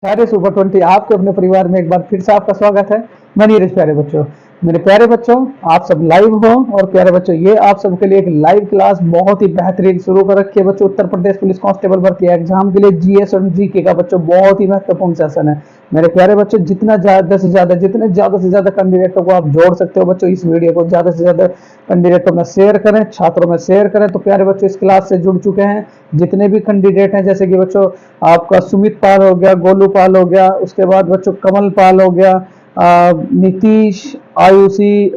सारे सुपर 20 आपके अपने परिवार में एक बार फिर से आपका स्वागत है। मैं नीरज। प्यारे बच्चों, मेरे प्यारे बच्चों, आप सब लाइव हो। और प्यारे बच्चों, ये आप सबके लिए एक लाइव क्लास बहुत ही बेहतरीन शुरू कर रखी है बच्चों। उत्तर प्रदेश पुलिस कांस्टेबल भर्ती एग्जाम के लिए जीएस और जीके का बच्चों बहुत ही महत्वपूर्ण सेशन है। मेरे प्यारे बच्चों, जितने ज्यादा से ज्यादा कैंडिडेटों को आप जोड़ सकते हो बच्चों, इस वीडियो को ज्यादा से ज्यादा कैंडिडेटों में शेयर करें, छात्रों में शेयर करें। तो प्यारे बच्चों, इस क्लास से जुड़ चुके हैं जितने भी कैंडिडेट हैं, जैसे कि बच्चों आपका सुमित पाल हो गया, गोलू पाल हो गया, उसके बाद बच्चों कमल पाल हो गया, नीतीश, आयुषी,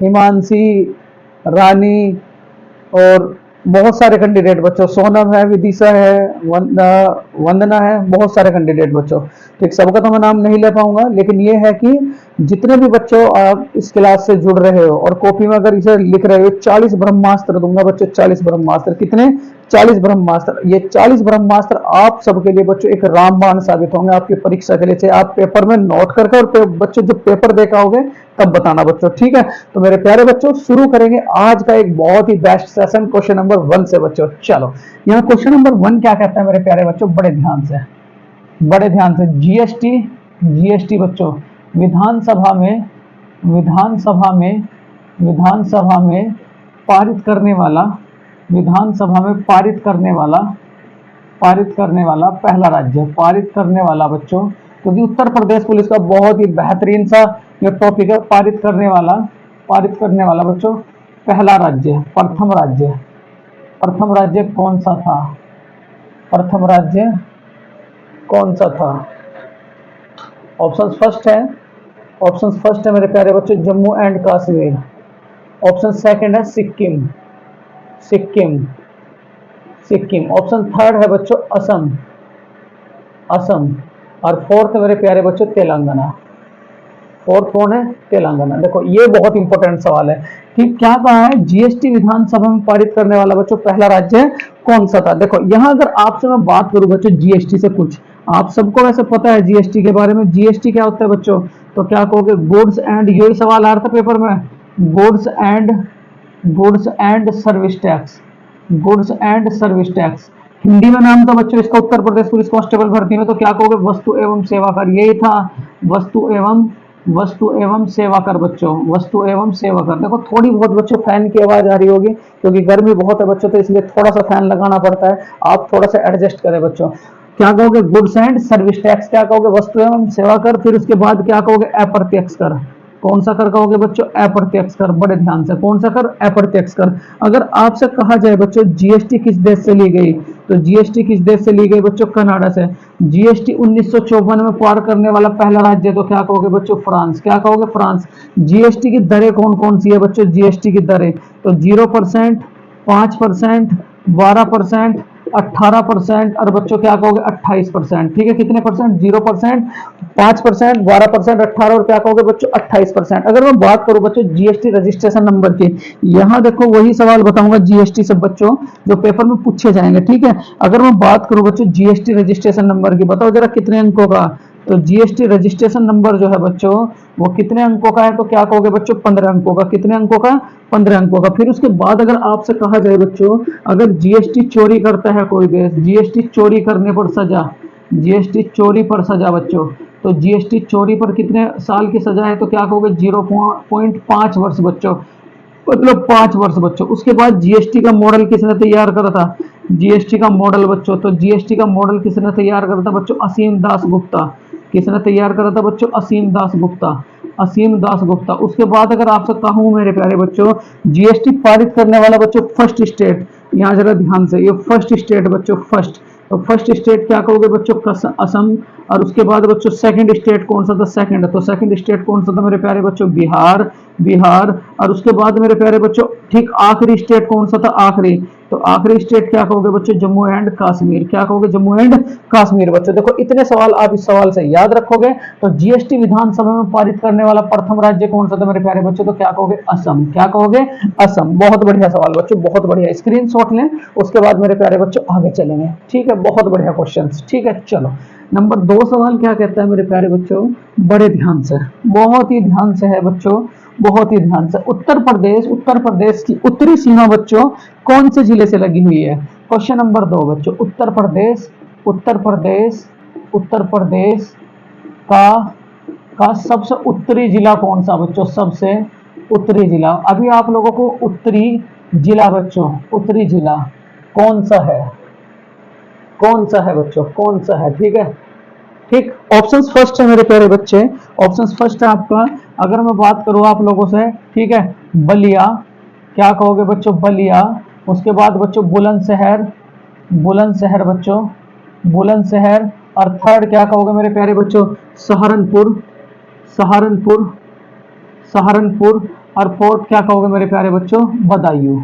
हिमांशी, रानी और बहुत सारे कैंडिडेट बच्चों, सोनम है, विदिशा है, वंदना है, बहुत सारे कैंडिडेट बच्चों। ठीक, सबका तो मैं नाम नहीं ले पाऊंगा, लेकिन ये है कि जितने भी बच्चों आप इस क्लास से जुड़ रहे हो और कॉपी में अगर इसे लिख रहे हो, 40 ब्रह्मास्त्र दूंगा बच्चों। 40 ब्रह्मास्त्र कितने? 40 ब्रह्मास्त्र। ये 40 ब्रह्मास्त्र आप सबके लिए बच्चों एक रामबाण साबित होंगे आपकी परीक्षा के लिए। चाहे आप पेपर में नोट करके और बच्चों जब पेपर देखा होगे तब बताना बच्चों, ठीक है। तो मेरे प्यारे बच्चों, शुरू करेंगे आज का एक बहुत ही बेस्ट सेशन क्वेश्चन नंबर 1 से बच्चों। चलो, यहाँ क्वेश्चन नंबर 1 क्या कहता है मेरे प्यारे बच्चों, बड़े ध्यान से। जीएसटी, जीएसटी बच्चों विधानसभा में विधानसभा में विधानसभा में पारित करने वाला विधानसभा में पारित करने वाला पहला राज्य, पारित करने वाला बच्चों, क्योंकि उत्तर प्रदेश पुलिस का बहुत ही बेहतरीन सा ये टॉपिक है। पारित करने वाला बच्चों पहला राज्य, प्रथम राज्य कौन सा था? प्रथम राज्य कौन सा था? ऑप्शन फर्स्ट है मेरे प्यारे बच्चों Jammu and Kashmir. Option second है सिक्किम, सिक्किम। ऑप्शन थर्ड है बच्चों असम। और फोर्थ है मेरे प्यारे बच्चों तेलंगाना। फोर्थ कौन है? तेलंगाना। देखो, ये बहुत इंपॉर्टेंट सवाल है। ठीक, क्या कहा है? जीएसटी विधानसभा में पारित करने वाला बच्चों पहला राज्य कौन सा था? देखो, यहां अगर आपसे मैं बात करूं बच्चों जीएसटी से, कुछ आप सबको वैसे पता है जीएसटी के बारे में। जीएसटी क्या होता है बच्चों? तो क्या कहोगे? गुड्स एंड, यही सवाल आ रहा था पेपर में, goods and service tax, goods and service tax. Hindi में नाम था बच्चों इसका उत्तर प्रदेश पुलिस कांस्टेबल भर्ती में, तो क्या कहोगे? वस्तु एवं सेवा कर। यही था, वस्तु एवं सेवा कर बच्चों, वस्तु एवं सेवा कर। देखो, थोड़ी बहुत बच्चों फैन की आवाज आ रही होगी क्योंकि गर्मी बहुत है बच्चों, तो इसलिए थोड़ा सा फैन लगाना पड़ता है। आप थोड़ा सा एडजस्ट करें बच्चों। क्या कहोगे? Goods and service tax. क्या कहोगे? वस्तु एवं सेवा कर। फिर उसके बाद क्या कहोगे? अप्रत्यक्ष कर। कौन सा कर कहोगे बच्चों? अप्रत्यक्ष कर। बड़े ध्यान से, कौन सा कर? अप्रत्यक्ष कर। अगर आपसे कहा जाए बच्चों जीएसटी किस देश से ली गई, तो जीएसटी किस देश से ली गई बच्चों? कनाडा से। जीएसटी 1954 में पार करने वाला पहला राज्य, तो क्या कहोगे बच्चों? फ्रांस। क्या कहोगे? फ्रांस। जीएसटी की दरें कौन कौन सी है बच्चों? जीएसटी की दरें तो 0%, 5%, 12%, 18% और बच्चों क्या कहोगे? 28%। ठीक है, कितने परसेंट? 0%, 5%, 12%, 18 और क्या कहोगे बच्चों? 28%। अगर मैं बात करूं बच्चों जीएसटी रजिस्ट्रेशन नंबर की, यहां देखो वही सवाल बताऊंगा जीएसटी से बच्चों जो पेपर में पूछे जाएंगे, ठीक है। अगर मैं बात करूं बच्चों जीएसटी रजिस्ट्रेशन नंबर की, बताओ जरा कितने अंकों का? तो जीएसटी रजिस्ट्रेशन नंबर जो है बच्चों वो कितने अंकों का है? तो क्या कहोगे बच्चों? 15 अंकों का। कितने अंकों का? 15 अंकों का। फिर उसके बाद अगर आपसे कहा जाए बच्चों, अगर जीएसटी चोरी करता है कोई देश, जीएसटी चोरी करने पर सजा, जीएसटी चोरी पर सजा बच्चों, तो जीएसटी चोरी पर कितने साल की सजा है? तो क्या कहोगे? 0.5 वर्ष बच्चों, मतलब 5 वर्ष बच्चों। उसके बाद जीएसटी का मॉडल किसने तैयार करा था? जीएसटी का मॉडल बच्चों, तो जीएसटी का मॉडल किसने तैयार करा था बच्चों? असीम दास गुप्ता। किसने तैयार करा था बच्चों? असीम दास गुप्ता, असीम दास गुप्ता। उसके बाद अगर आपसे कहूं मेरे प्यारे बच्चों जीएसटी पारित करने वाला बच्चों फर्स्ट स्टेट, यहाँ जरा ध्यान से, ये फर्स्ट स्टेट बच्चों, फर्स्ट, तो फर्स्ट स्टेट क्या कहोगे बच्चों? असम। और उसके बाद बच्चों सेकंड स्टेट कौन सा था? सेकंड, तो सेकंड स्टेट कौन सा था मेरे प्यारे बच्चों? बिहार, बिहार। और उसके बाद मेरे प्यारे बच्चों ठीक आखिरी स्टेट कौन सा था? आखिरी, तो आखिरी स्टेट क्या कहोगे बच्चों? जम्मू एंड कश्मीर। क्या कहोगे? जम्मू एंड कश्मीर बच्चों। देखो, इतने सवाल आप इस सवाल से याद रखोगे। तो जीएसटी विधानसभा में पारित करने वाला प्रथम राज्य कौन सा था मेरे प्यारे बच्चों? तो क्या कहोगे? असम। क्या कहोगे? असम। बहुत बढ़िया सवाल बच्चों, बहुत बढ़िया। स्क्रीनशॉट लें, उसके बाद मेरे प्यारे बच्चों आगे चलेंगे, ठीक है। बहुत बढ़िया क्वेश्चन, ठीक है। चलो, नंबर 2 सवाल क्या कहता है मेरे प्यारे बच्चों? बड़े ध्यान से, बहुत ही ध्यान से है बच्चों, बहुत ही ध्यान से। उत्तर प्रदेश की उत्तरी सीमा बच्चों कौन से जिले से लगी हुई है? क्वेश्चन नंबर 2 बच्चों, उत्तर प्रदेश उत्तर प्रदेश का सबसे उत्तरी जिला कौन सा बच्चों? सबसे उत्तरी जिला। अभी आप लोगों को उत्तरी जिला बच्चों, उत्तरी जिला कौन सा है? कौन सा है बच्चों? कौन सा है? ठीक है, ठीक। ऑप्शंस फर्स्ट है मेरे प्यारे बच्चे, ऑप्शंस फर्स्ट है आपका। अगर मैं बात करूं आप लोगों से, ठीक है, बलिया, क्या कहोगे बच्चों? बलिया। उसके बाद बच्चों बुलंदशहर, बुलंदशहर बच्चों, बुलंदशहर। और थर्ड क्या कहोगे मेरे प्यारे बच्चों? सहारनपुर, सहारनपुर, सहारनपुर। और फोर्थ क्या कहोगे मेरे प्यारे बच्चों? बदायूं।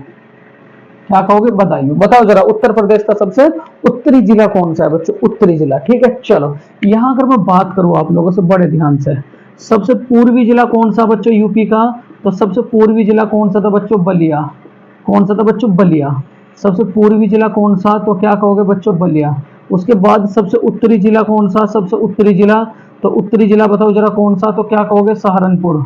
क्या कहोगे? बदायूं। बताओ जरा, उत्तर प्रदेश का सबसे उत्तरी जिला कौन सा है बच्चों? उत्तरी जिला। ठीक है, चलो यहां अगर मैं बात करूं आप लोगों से बड़े ध्यान से, सबसे पूर्वी जिला कौन सा बच्चों यूपी का? तो सबसे पूर्वी जिला कौन सा था बच्चों? बलिया। कौन सा था बच्चों? बलिया। सबसे पूर्वी जिला कौन सा? तो क्या कहोगे बच्चों? बलिया। उसके बाद सबसे उत्तरी जिला कौन सा? सबसे उत्तरी जिला, तो उत्तरी जिला बताओ जरा कौन सा? तो क्या कहोगे? सहारनपुर।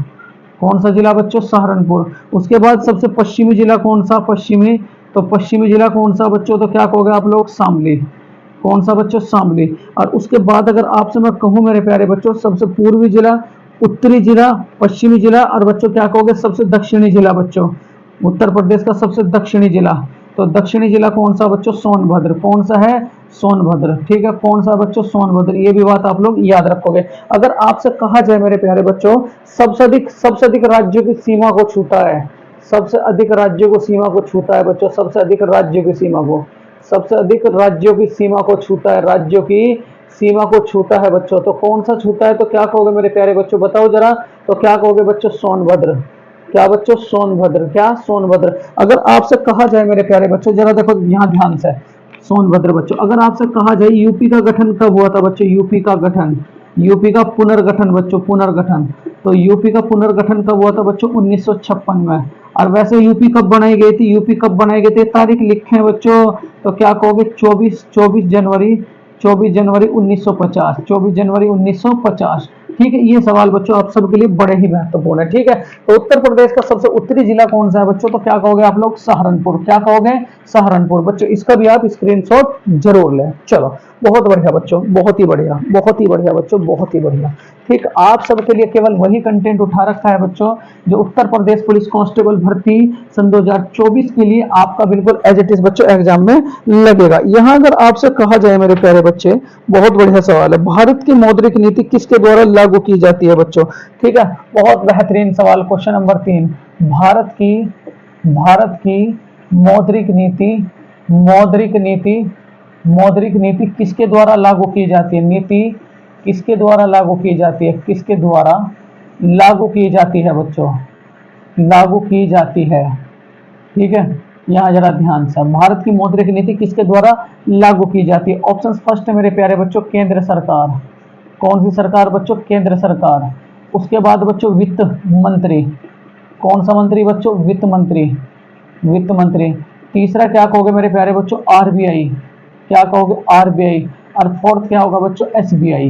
कौन सा जिला बच्चों? सहारनपुर। उसके बाद सबसे पश्चिमी जिला कौन सा? पश्चिमी, तो पश्चिमी जिला कौन सा बच्चों? तो क्या कहोगे आप लोग? शामली। कौन सा बच्चों? शामली। और उसके बाद अगर आपसे मैं कहूं मेरे प्यारे बच्चों, सबसे पूर्वी जिला, उत्तरी जिला, पश्चिमी जिला, और बच्चों क्या कहोगे? सबसे दक्षिणी जिला बच्चों, उत्तर प्रदेश का सबसे दक्षिणी जिला, तो दक्षिणी जिला कौन सा बच्चों? सोनभद्र। कौन सा है? सोनभद्र। ठीक है, कौन सा बच्चों? सोनभद्र। ये भी बात आप लोग याद रखोगे। अगर आपसे कहा जाए मेरे प्यारे बच्चों, सबसे अधिक राज्यों की सीमा को छूता है, सबसे अधिक राज्यों को सीमा को छूता है बच्चों, सबसे अधिक राज्यों की सीमा को, सबसे अधिक राज्यों की सीमा को छूता है, राज्यों की सीमा को छूता है बच्चों, तो कौन सा छूता है? तो क्या कहोगे मेरे प्यारे बच्चों? बताओ जरा, तो क्या कहोगे बच्चों? सोनभद्र। क्या बच्चों? सोनभद्र। क्या? सोनभद्र। अगर आपसे कहा जाए मेरे प्यारे बच्चों, जरा देखो यहाँ ध्यान से, सोनभद्र बच्चों। अगर आपसे कहा जाए यूपी का गठन कब हुआ था बच्चों? यूपी का गठन, यूपी का पुनर्गठन बच्चों, पुनर्गठन। तो यूपी का पुनर्गठन कब हुआ था बच्चों? 1956 में। और वैसे यूपी कब बनाई गई थी? यूपी कब बनाई गई थी? तारीख लिखें बच्चों, तो क्या कहोगे? 24 जनवरी, 24 जनवरी 1950, 24 जनवरी 1950। ठीक है, ये सवाल बच्चों आप सबके लिए बड़े ही महत्वपूर्ण है। ठीक है, तो उत्तर प्रदेश का सबसे उत्तरी जिला कौन सा है बच्चों? तो क्या कहोगे आप लोग? सहारनपुर। क्या कहोगे? सहारनपुर बच्चों। इसका भी आप स्क्रीनशॉट जरूर लें। चलो, बहुत बढ़िया बच्चों, बहुत ही बढ़िया, बहुत ही बढ़िया बच्चों, बहुत ही बढ़िया। ठीक, आप सबके लिए केवल वही कंटेंट उठा रखा है बच्चों जो उत्तर प्रदेश पुलिस कांस्टेबल भर्ती सन 2024 के लिए आपका बिल्कुल एज इट इज बच्चों एग्जाम में लगेगा। यहां अगर आपसे कहा जाए मेरे प्यारे बच्चे, बहुत बढ़िया सवाल है, भारत की मौद्रिक नीति किसके द्वारा लागू की जाती है बच्चों? ठीक है, बहुत बेहतरीन सवाल, क्वेश्चन नंबर 3। भारत की मौद्रिक नीति, मौद्रिक नीति, मौद्रिक नीति किसके द्वारा लागू की जाती है? नीति किसके द्वारा लागू की जाती है? किसके द्वारा लागू की जाती है बच्चों? लागू की जाती है। ठीक है, यहाँ जरा ध्यान से, भारत की मौद्रिक नीति किसके द्वारा लागू की जाती है? ऑप्शन फर्स्ट है मेरे प्यारे बच्चों, केंद्र सरकार। कौन सी सरकार बच्चों? केंद्र सरकार। उसके बाद बच्चों वित्त मंत्री। कौन सा मंत्री बच्चों? वित्त मंत्री, वित्त मंत्री। तीसरा क्या कहोगे मेरे प्यारे बच्चों? आरबीआई। क्या कहोगे? आरबीआई। और फोर्थ क्या होगा बच्चों? एसबीआई।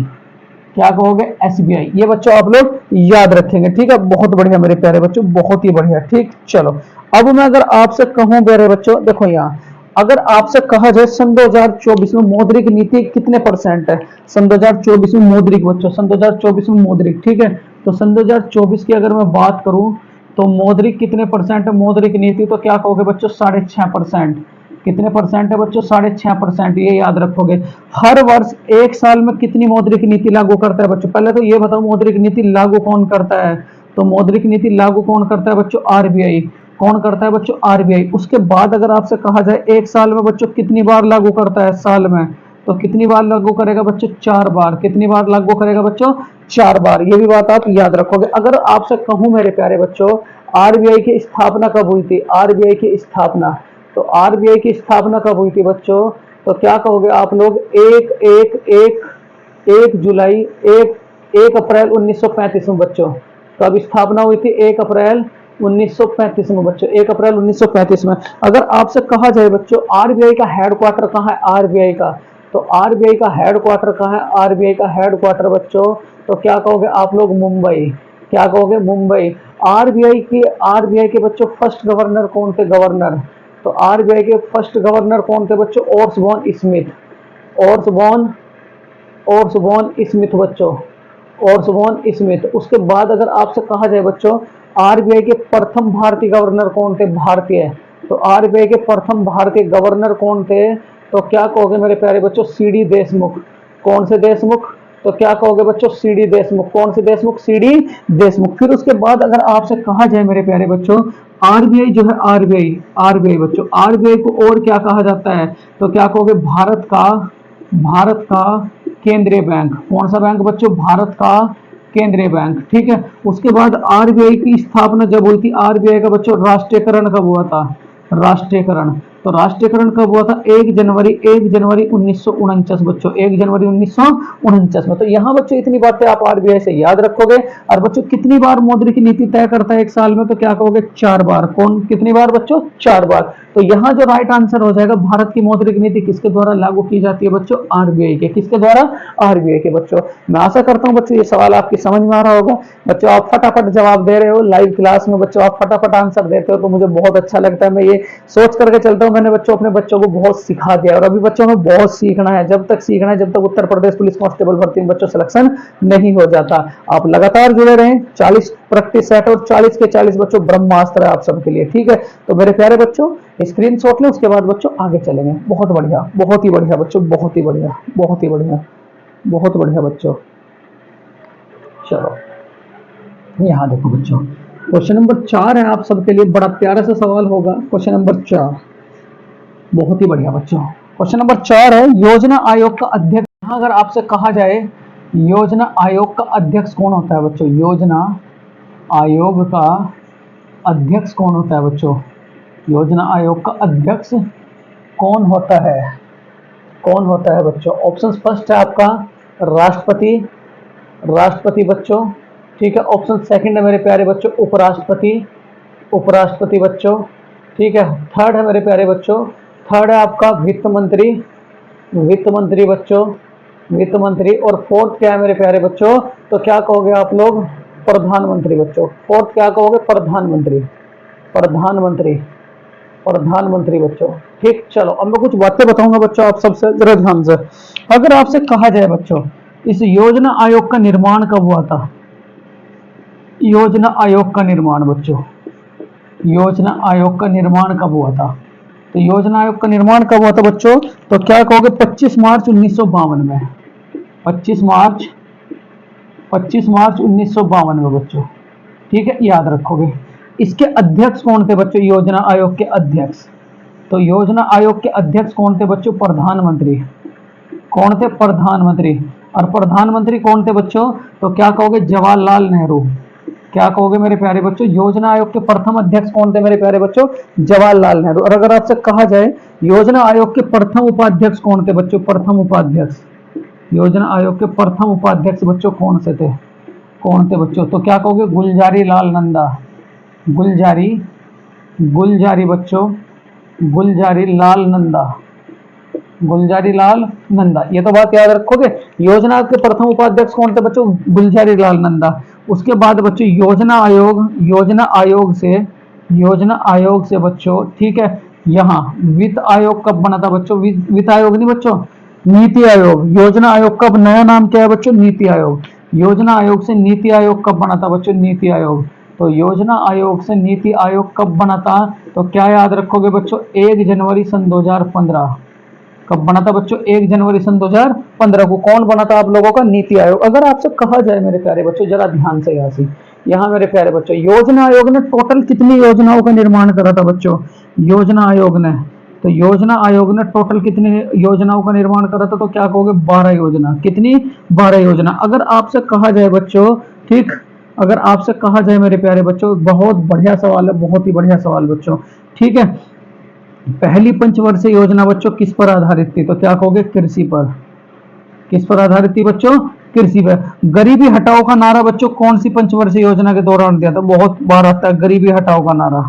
क्या कहोगे? एसबीआई। ये बच्चों आप लोग याद रखेंगे। ठीक है, बहुत बढ़िया मेरे प्यारे बच्चों, बहुत ही बढ़िया। ठीक, चलो अब मैं अगर आपसे कहूं मेरे बच्चों, देखो यहाँ अगर आपसे कहा जाए सन 2024 में मौद्रिक नीति कितने परसेंट है? सन 2024 में मौद्रिक बच्चों, सन 2024 में मौद्रिक। ठीक है, तो सन 2024 की अगर मैं बात करूं तो मौद्रिक कितने परसेंट है? मौद्रिक नीति तो क्या कहोगे बच्चों? 6.5%। कितने परसेंट है बच्चों? 6.5%। ये याद रखोगे। हर वर्ष एक साल में कितनी मौद्रिक नीति लागू करता है बच्चों? पहले तो ये बताओ मौद्रिक नीति लागू कौन करता है? तो मौद्रिक नीति लागू कौन करता है बच्चों? आरबीआई। कौन करता है बच्चों? आरबीआई। उसके बाद अगर आपसे कहा जाए एक साल में बच्चों कितनी बार लागू करता है? साल में तो कितनी बार लागू करेगा बच्चों? 4 बार। कितनी बार लागू करेगा बच्चों? 4 बार। ये भी बात आप याद रखोगे। अगर आपसे कहूं मेरे प्यारे बच्चों, आरबीआई की स्थापना कब हुई थी? आरबीआई की स्थापना, तो आरबीआई की स्थापना कब हुई थी बच्चों? तो क्या कहोगे आप लोग? एक जुलाई, एक अप्रैल 1935 में बच्चों। कब स्थापना हुई थी? 1 अप्रैल 1935 में बच्चों, 1 अप्रैल 1935 में। अगर आपसे कहा जाए बच्चों आरबीआई का हेडक्वार्टर कहाँ है? आरबीआई का, तो आरबीआई का हेडक्वार्टर कहाँ है? आरबीआई का हेडक्वार्टर बच्चों, तो क्या कहोगे आप लोग? मुंबई। क्या कहोगे? मुंबई। आरबीआई के बच्चों फर्स्ट गवर्नर कौन थे? गवर्नर, तो आरबीआई के फर्स्ट गवर्नर कौन थे बच्चों? ओर्सबॉर्न स्मिथ। ओर्सबॉर्न ओर्सबोन स्मिथ बच्चों, ओर्सबोन स्मिथ। उसके बाद अगर आपसे कहा जाए बच्चों आरबीआई के प्रथम भारतीय गवर्नर कौन थे, भारतीय, तो आरबीआई के प्रथम भारतीय गवर्नर कौन थे, तो क्या कहोगे मेरे प्यारे बच्चों, सीडी देशमुख। कौन से देशमुख, तो क्या कहोगे बच्चों, सीडी देशमुख। कौन से देशमुख, सीडी देशमुख। फिर उसके बाद अगर आपसे कहा जाए मेरे प्यारे बच्चों आरबीआई जो है, आरबीआई, आरबीआई बच्चों, आरबीआई को और क्या कहा जाता है, तो क्या कहोगे, भारत का केंद्रीय बैंक। कौन सा बैंक बच्चों, भारत का केंद्रीय बैंक। ठीक है, उसके बाद आरबीआई की स्थापना जब हुई थी, आरबीआई का बच्चों राष्ट्रीयकरण कब हुआ था, राष्ट्रीयकरण, तो राष्ट्रीयकरण कब हुआ था, 1 जनवरी 1949 बच्चों, 1 जनवरी 1949 में। तो यहाँ बच्चों इतनी बातें आप आरबीआई से याद रखोगे। और बच्चों कितनी बार मौद्रिक नीति तय करता है एक साल में, तो क्या कहोगे, 4 बार। कौन, कितनी बार बच्चों, 4 बार। तो यहाँ जो राइट आंसर हो जाएगा, भारत की मौद्रिक नीति किसके द्वारा लागू की जाती है बच्चों, आरबीआई के। किसके द्वारा, आरबीआई के बच्चों। मैं आशा करता हूँ बच्चों ये सवाल आपकी समझ में आ रहा होगा। बच्चों आप फटाफट जवाब दे रहे हो लाइव क्लास में, बच्चों आप फटाफट आंसर देते हो तो मुझे बहुत अच्छा लगता है। मैं ये सोच करके चलता हूँ मैंने बच्चों अपने बच्चों को बहुत सिखा दिया, और अभी बच्चों में बहुत सीखना है, जब तक सीखना है, जब तक उत्तर प्रदेश पुलिस कांस्टेबल भर्ती में बच्चों सिलेक्शन नहीं हो जाता। आप लगातार जुड़े रहें, 40 प्रैक्टिस सेट और 40 के 40 बच्चों ब्रह्मास्त्र है आप सबके लिए। ठीक है, तो मेरे प्यारे बच्चों स्क्रीनशॉट लें, उसके बाद बच्चों आगे चलेंगे। बहुत बढ़िया, बहुत ही बढ़िया बच्चों, बहुत ही बढ़िया, बहुत ही बढ़िया, बहुत बढ़िया बच्चों। चलो यहाँ देखो बच्चों, क्वेश्चन नंबर 4 है आप सबके लिए, बड़ा प्यारा सा सवाल होगा। क्वेश्चन नंबर 4, बहुत ही बढ़िया बच्चों। क्वेश्चन नंबर 4 है, योजना आयोग का अध्यक्ष। यहाँ अगर आपसे कहा जाए योजना आयोग का अध्यक्ष कौन होता है बच्चों, योजना आयोग का अध्यक्ष कौन होता है बच्चों, योजना आयोग का अध्यक्ष कौन होता है, कौन होता है बच्चों। ऑप्शन फर्स्ट है आपका राष्ट्रपति, राष्ट्रपति बच्चों। ठीक है, ऑप्शन सेकंड है मेरे प्यारे बच्चों उपराष्ट्रपति, उपराष्ट्रपति बच्चों। ठीक है, थर्ड है मेरे प्यारे बच्चों, थर्ड है आपका वित्त मंत्री, वित्त मंत्री बच्चों, वित्त मंत्री। और फोर्थ क्या है मेरे प्यारे बच्चों, तो क्या कहोगे आप लोग, प्रधानमंत्री बच्चों। फोर्थ क्या कहोगे, प्रधानमंत्री, प्रधानमंत्री, प्रधानमंत्री बच्चों। ठीक, चलो अब मैं कुछ बातें बताऊंगा बच्चों आप सबसे, जरा ध्यान से। अगर आपसे कहा जाए बच्चों इस योजना आयोग का निर्माण कब हुआ था, योजना आयोग का निर्माण बच्चों, योजना आयोग का निर्माण कब हुआ था, तो योजना आयोग का निर्माण कब हुआ था बच्चों, तो क्या कहोगे 25 मार्च 1952 में, 25 मार्च 1952 में बच्चों। ठीक है, याद रखोगे। इसके अध्यक्ष कौन थे बच्चों, योजना आयोग के अध्यक्ष, तो योजना आयोग के अध्यक्ष कौन थे बच्चों, प्रधानमंत्री। कौन थे, प्रधानमंत्री। और प्रधानमंत्री कौन थे बच्चों, तो क्या कहोगे जवाहरलाल नेहरू। क्या कहोगे मेरे प्यारे बच्चों, योजना आयोग के प्रथम अध्यक्ष कौन थे मेरे प्यारे बच्चों, जवाहरलाल नेहरू। और अगर आपसे कहा जाए योजना आयोग के प्रथम उपाध्यक्ष कौन थे बच्चों, प्रथम उपाध्यक्ष, योजना आयोग के प्रथम उपाध्यक्ष बच्चों कौन से थे, कौन थे बच्चों, तो क्या कहोगे गुलजारी लाल नंदा, गुलजारी, गुलजारी बच्चों, गुलजारी लाल नंदा, गुलजारी लाल नंदा। ये तो बात याद रखोगे। योजना के प्रथम उपाध्यक्ष कौन थे बच्चों, गुलजारी लाल नंदा। उसके बाद बच्चों योजना आयोग, योजना आयोग से, योजना आयोग से बच्चों, ठीक है, यहाँ वित्त आयोग कब बना था बच्चों, वित्त आयोग नहीं बच्चों, नीति आयोग। योजना आयोग का नया नाम क्या है बच्चों, नीति आयोग। योजना आयोग से नीति आयोग कब बना था बच्चों, नीति आयोग। तो योजना आयोग से नीति आयोग कब बना था, तो क्या याद रखोगे बच्चों, 1 जनवरी सन 2015। कब बना था बच्चों, 1 जनवरी सन 2015 को। कौन बना था आप लोगों का, नीति आयोग। अगर आपसे कहा जाए मेरे प्यारे बच्चों, जरा ध्यान से यहाँ मेरे प्यारे बच्चों, योजना आयोग ने टोटल कितनी योजनाओं का निर्माण करा था बच्चों, योजना आयोग ने, तो योजना आयोग ने टोटल कितनी योजनाओं का निर्माण करा था, तो क्या कहोगे 12 योजना। कितनी, 12 योजना। अगर आपसे कहा जाए बच्चों, ठीक, अगर आपसे कहा जाए मेरे प्यारे बच्चों, बहुत बढ़िया सवाल है, बहुत ही बढ़िया सवाल बच्चों। ठीक है, पहली पंचवर्षीय योजना बच्चों किस पर आधारित थी, तो क्या कहोगे कृषि पर। किस पर आधारित थी बच्चों, कृषि पर। गरीबी हटाओ का नारा बच्चों कौन सी पंचवर्षीय योजना के दौरान दिया था, बहुत बार आता है गरीबी हटाओ का नारा।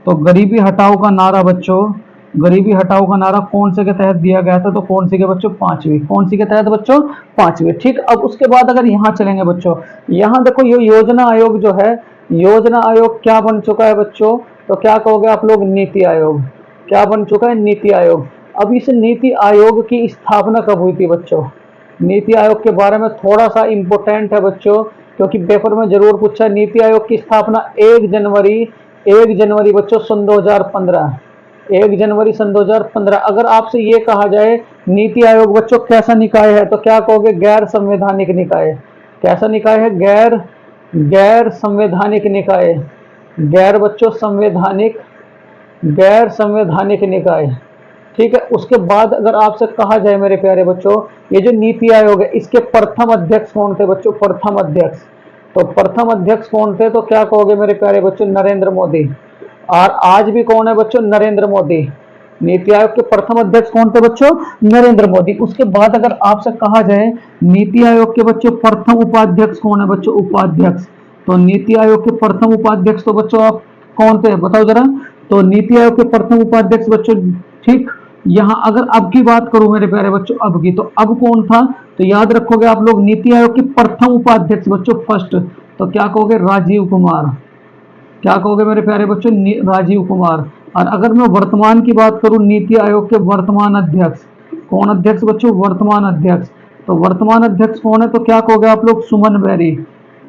तो गरीबी हटाओ का नारा बच्चों, गरीबी हटाओ का नारा कौन से के तहत दिया गया था, तो कौन सी के बच्चों, 5वीं। कौन सी के तहत बच्चों, 5वीं। ठीक, अब उसके बाद अगर यहाँ चलेंगे बच्चों, यहाँ देखो ये योजना आयोग जो है, योजना आयोग क्या बन चुका है बच्चों, तो क्या कहोगे आप लोग, नीति आयोग। क्या बन चुका है, नीति आयोग। अब इस नीति आयोग की स्थापना कब हुई थी बच्चों, नीति आयोग के बारे में थोड़ा सा इंपॉर्टेंट है बच्चों, क्योंकि पेपर में जरूर पूछा। नीति आयोग की स्थापना 1 जनवरी बच्चों सन 2015, 1 जनवरी सन 2015। अगर आपसे ये कहा जाए नीति आयोग बच्चों कैसा निकाय है, तो क्या कहोगे? गैर संवैधानिक निकाय। कैसा निकाय है? गैर संवैधानिक निकाय। गैर बच्चों संवैधानिक, गैर संवैधानिक निकाय। ठीक है। उसके बाद अगर आपसे कहा जाए मेरे प्यारे बच्चों, ये जो नीति आयोग है इसके प्रथम अध्यक्ष कौन थे बच्चों? प्रथम अध्यक्ष। तो प्रथम अध्यक्ष कौन थे? तो क्या कहोगे मेरे प्यारे बच्चों? नरेंद्र मोदी। और आज भी कौन है बच्चों? नरेंद्र मोदी। नीति आयोग के प्रथम अध्यक्ष कौन थे बच्चों? नरेंद्र मोदी। उसके बाद अगर आपसे कहा जाए नीति आयोग के बच्चों प्रथम उपाध्यक्ष कौन है बच्चों? उपाध्यक्ष। तो नीति आयोग के प्रथम उपाध्यक्ष तो बच्चों आप कौन थे बताओ जरा? तो नीति आयोग के प्रथम उपाध्यक्ष बच्चों, ठीक। यहां अगर अब की बात करूं मेरे प्यारे बच्चों, अब की, तो अब कौन था? तो याद रखोगे आप लोग नीति आयोग के प्रथम उपाध्यक्ष बच्चों फर्स्ट, तो क्या कहोगे? राजीव कुमार। क्या कहोगे मेरे प्यारे बच्चों? राजीव कुमार। और अगर मैं वर्तमान की बात करूं, नीति आयोग के वर्तमान अध्यक्ष कौन अध्यक्ष बच्चों? वर्तमान अध्यक्ष। तो वर्तमान अध्यक्ष कौन है? तो क्या कहोगे आप लोग? सुमन बेरी।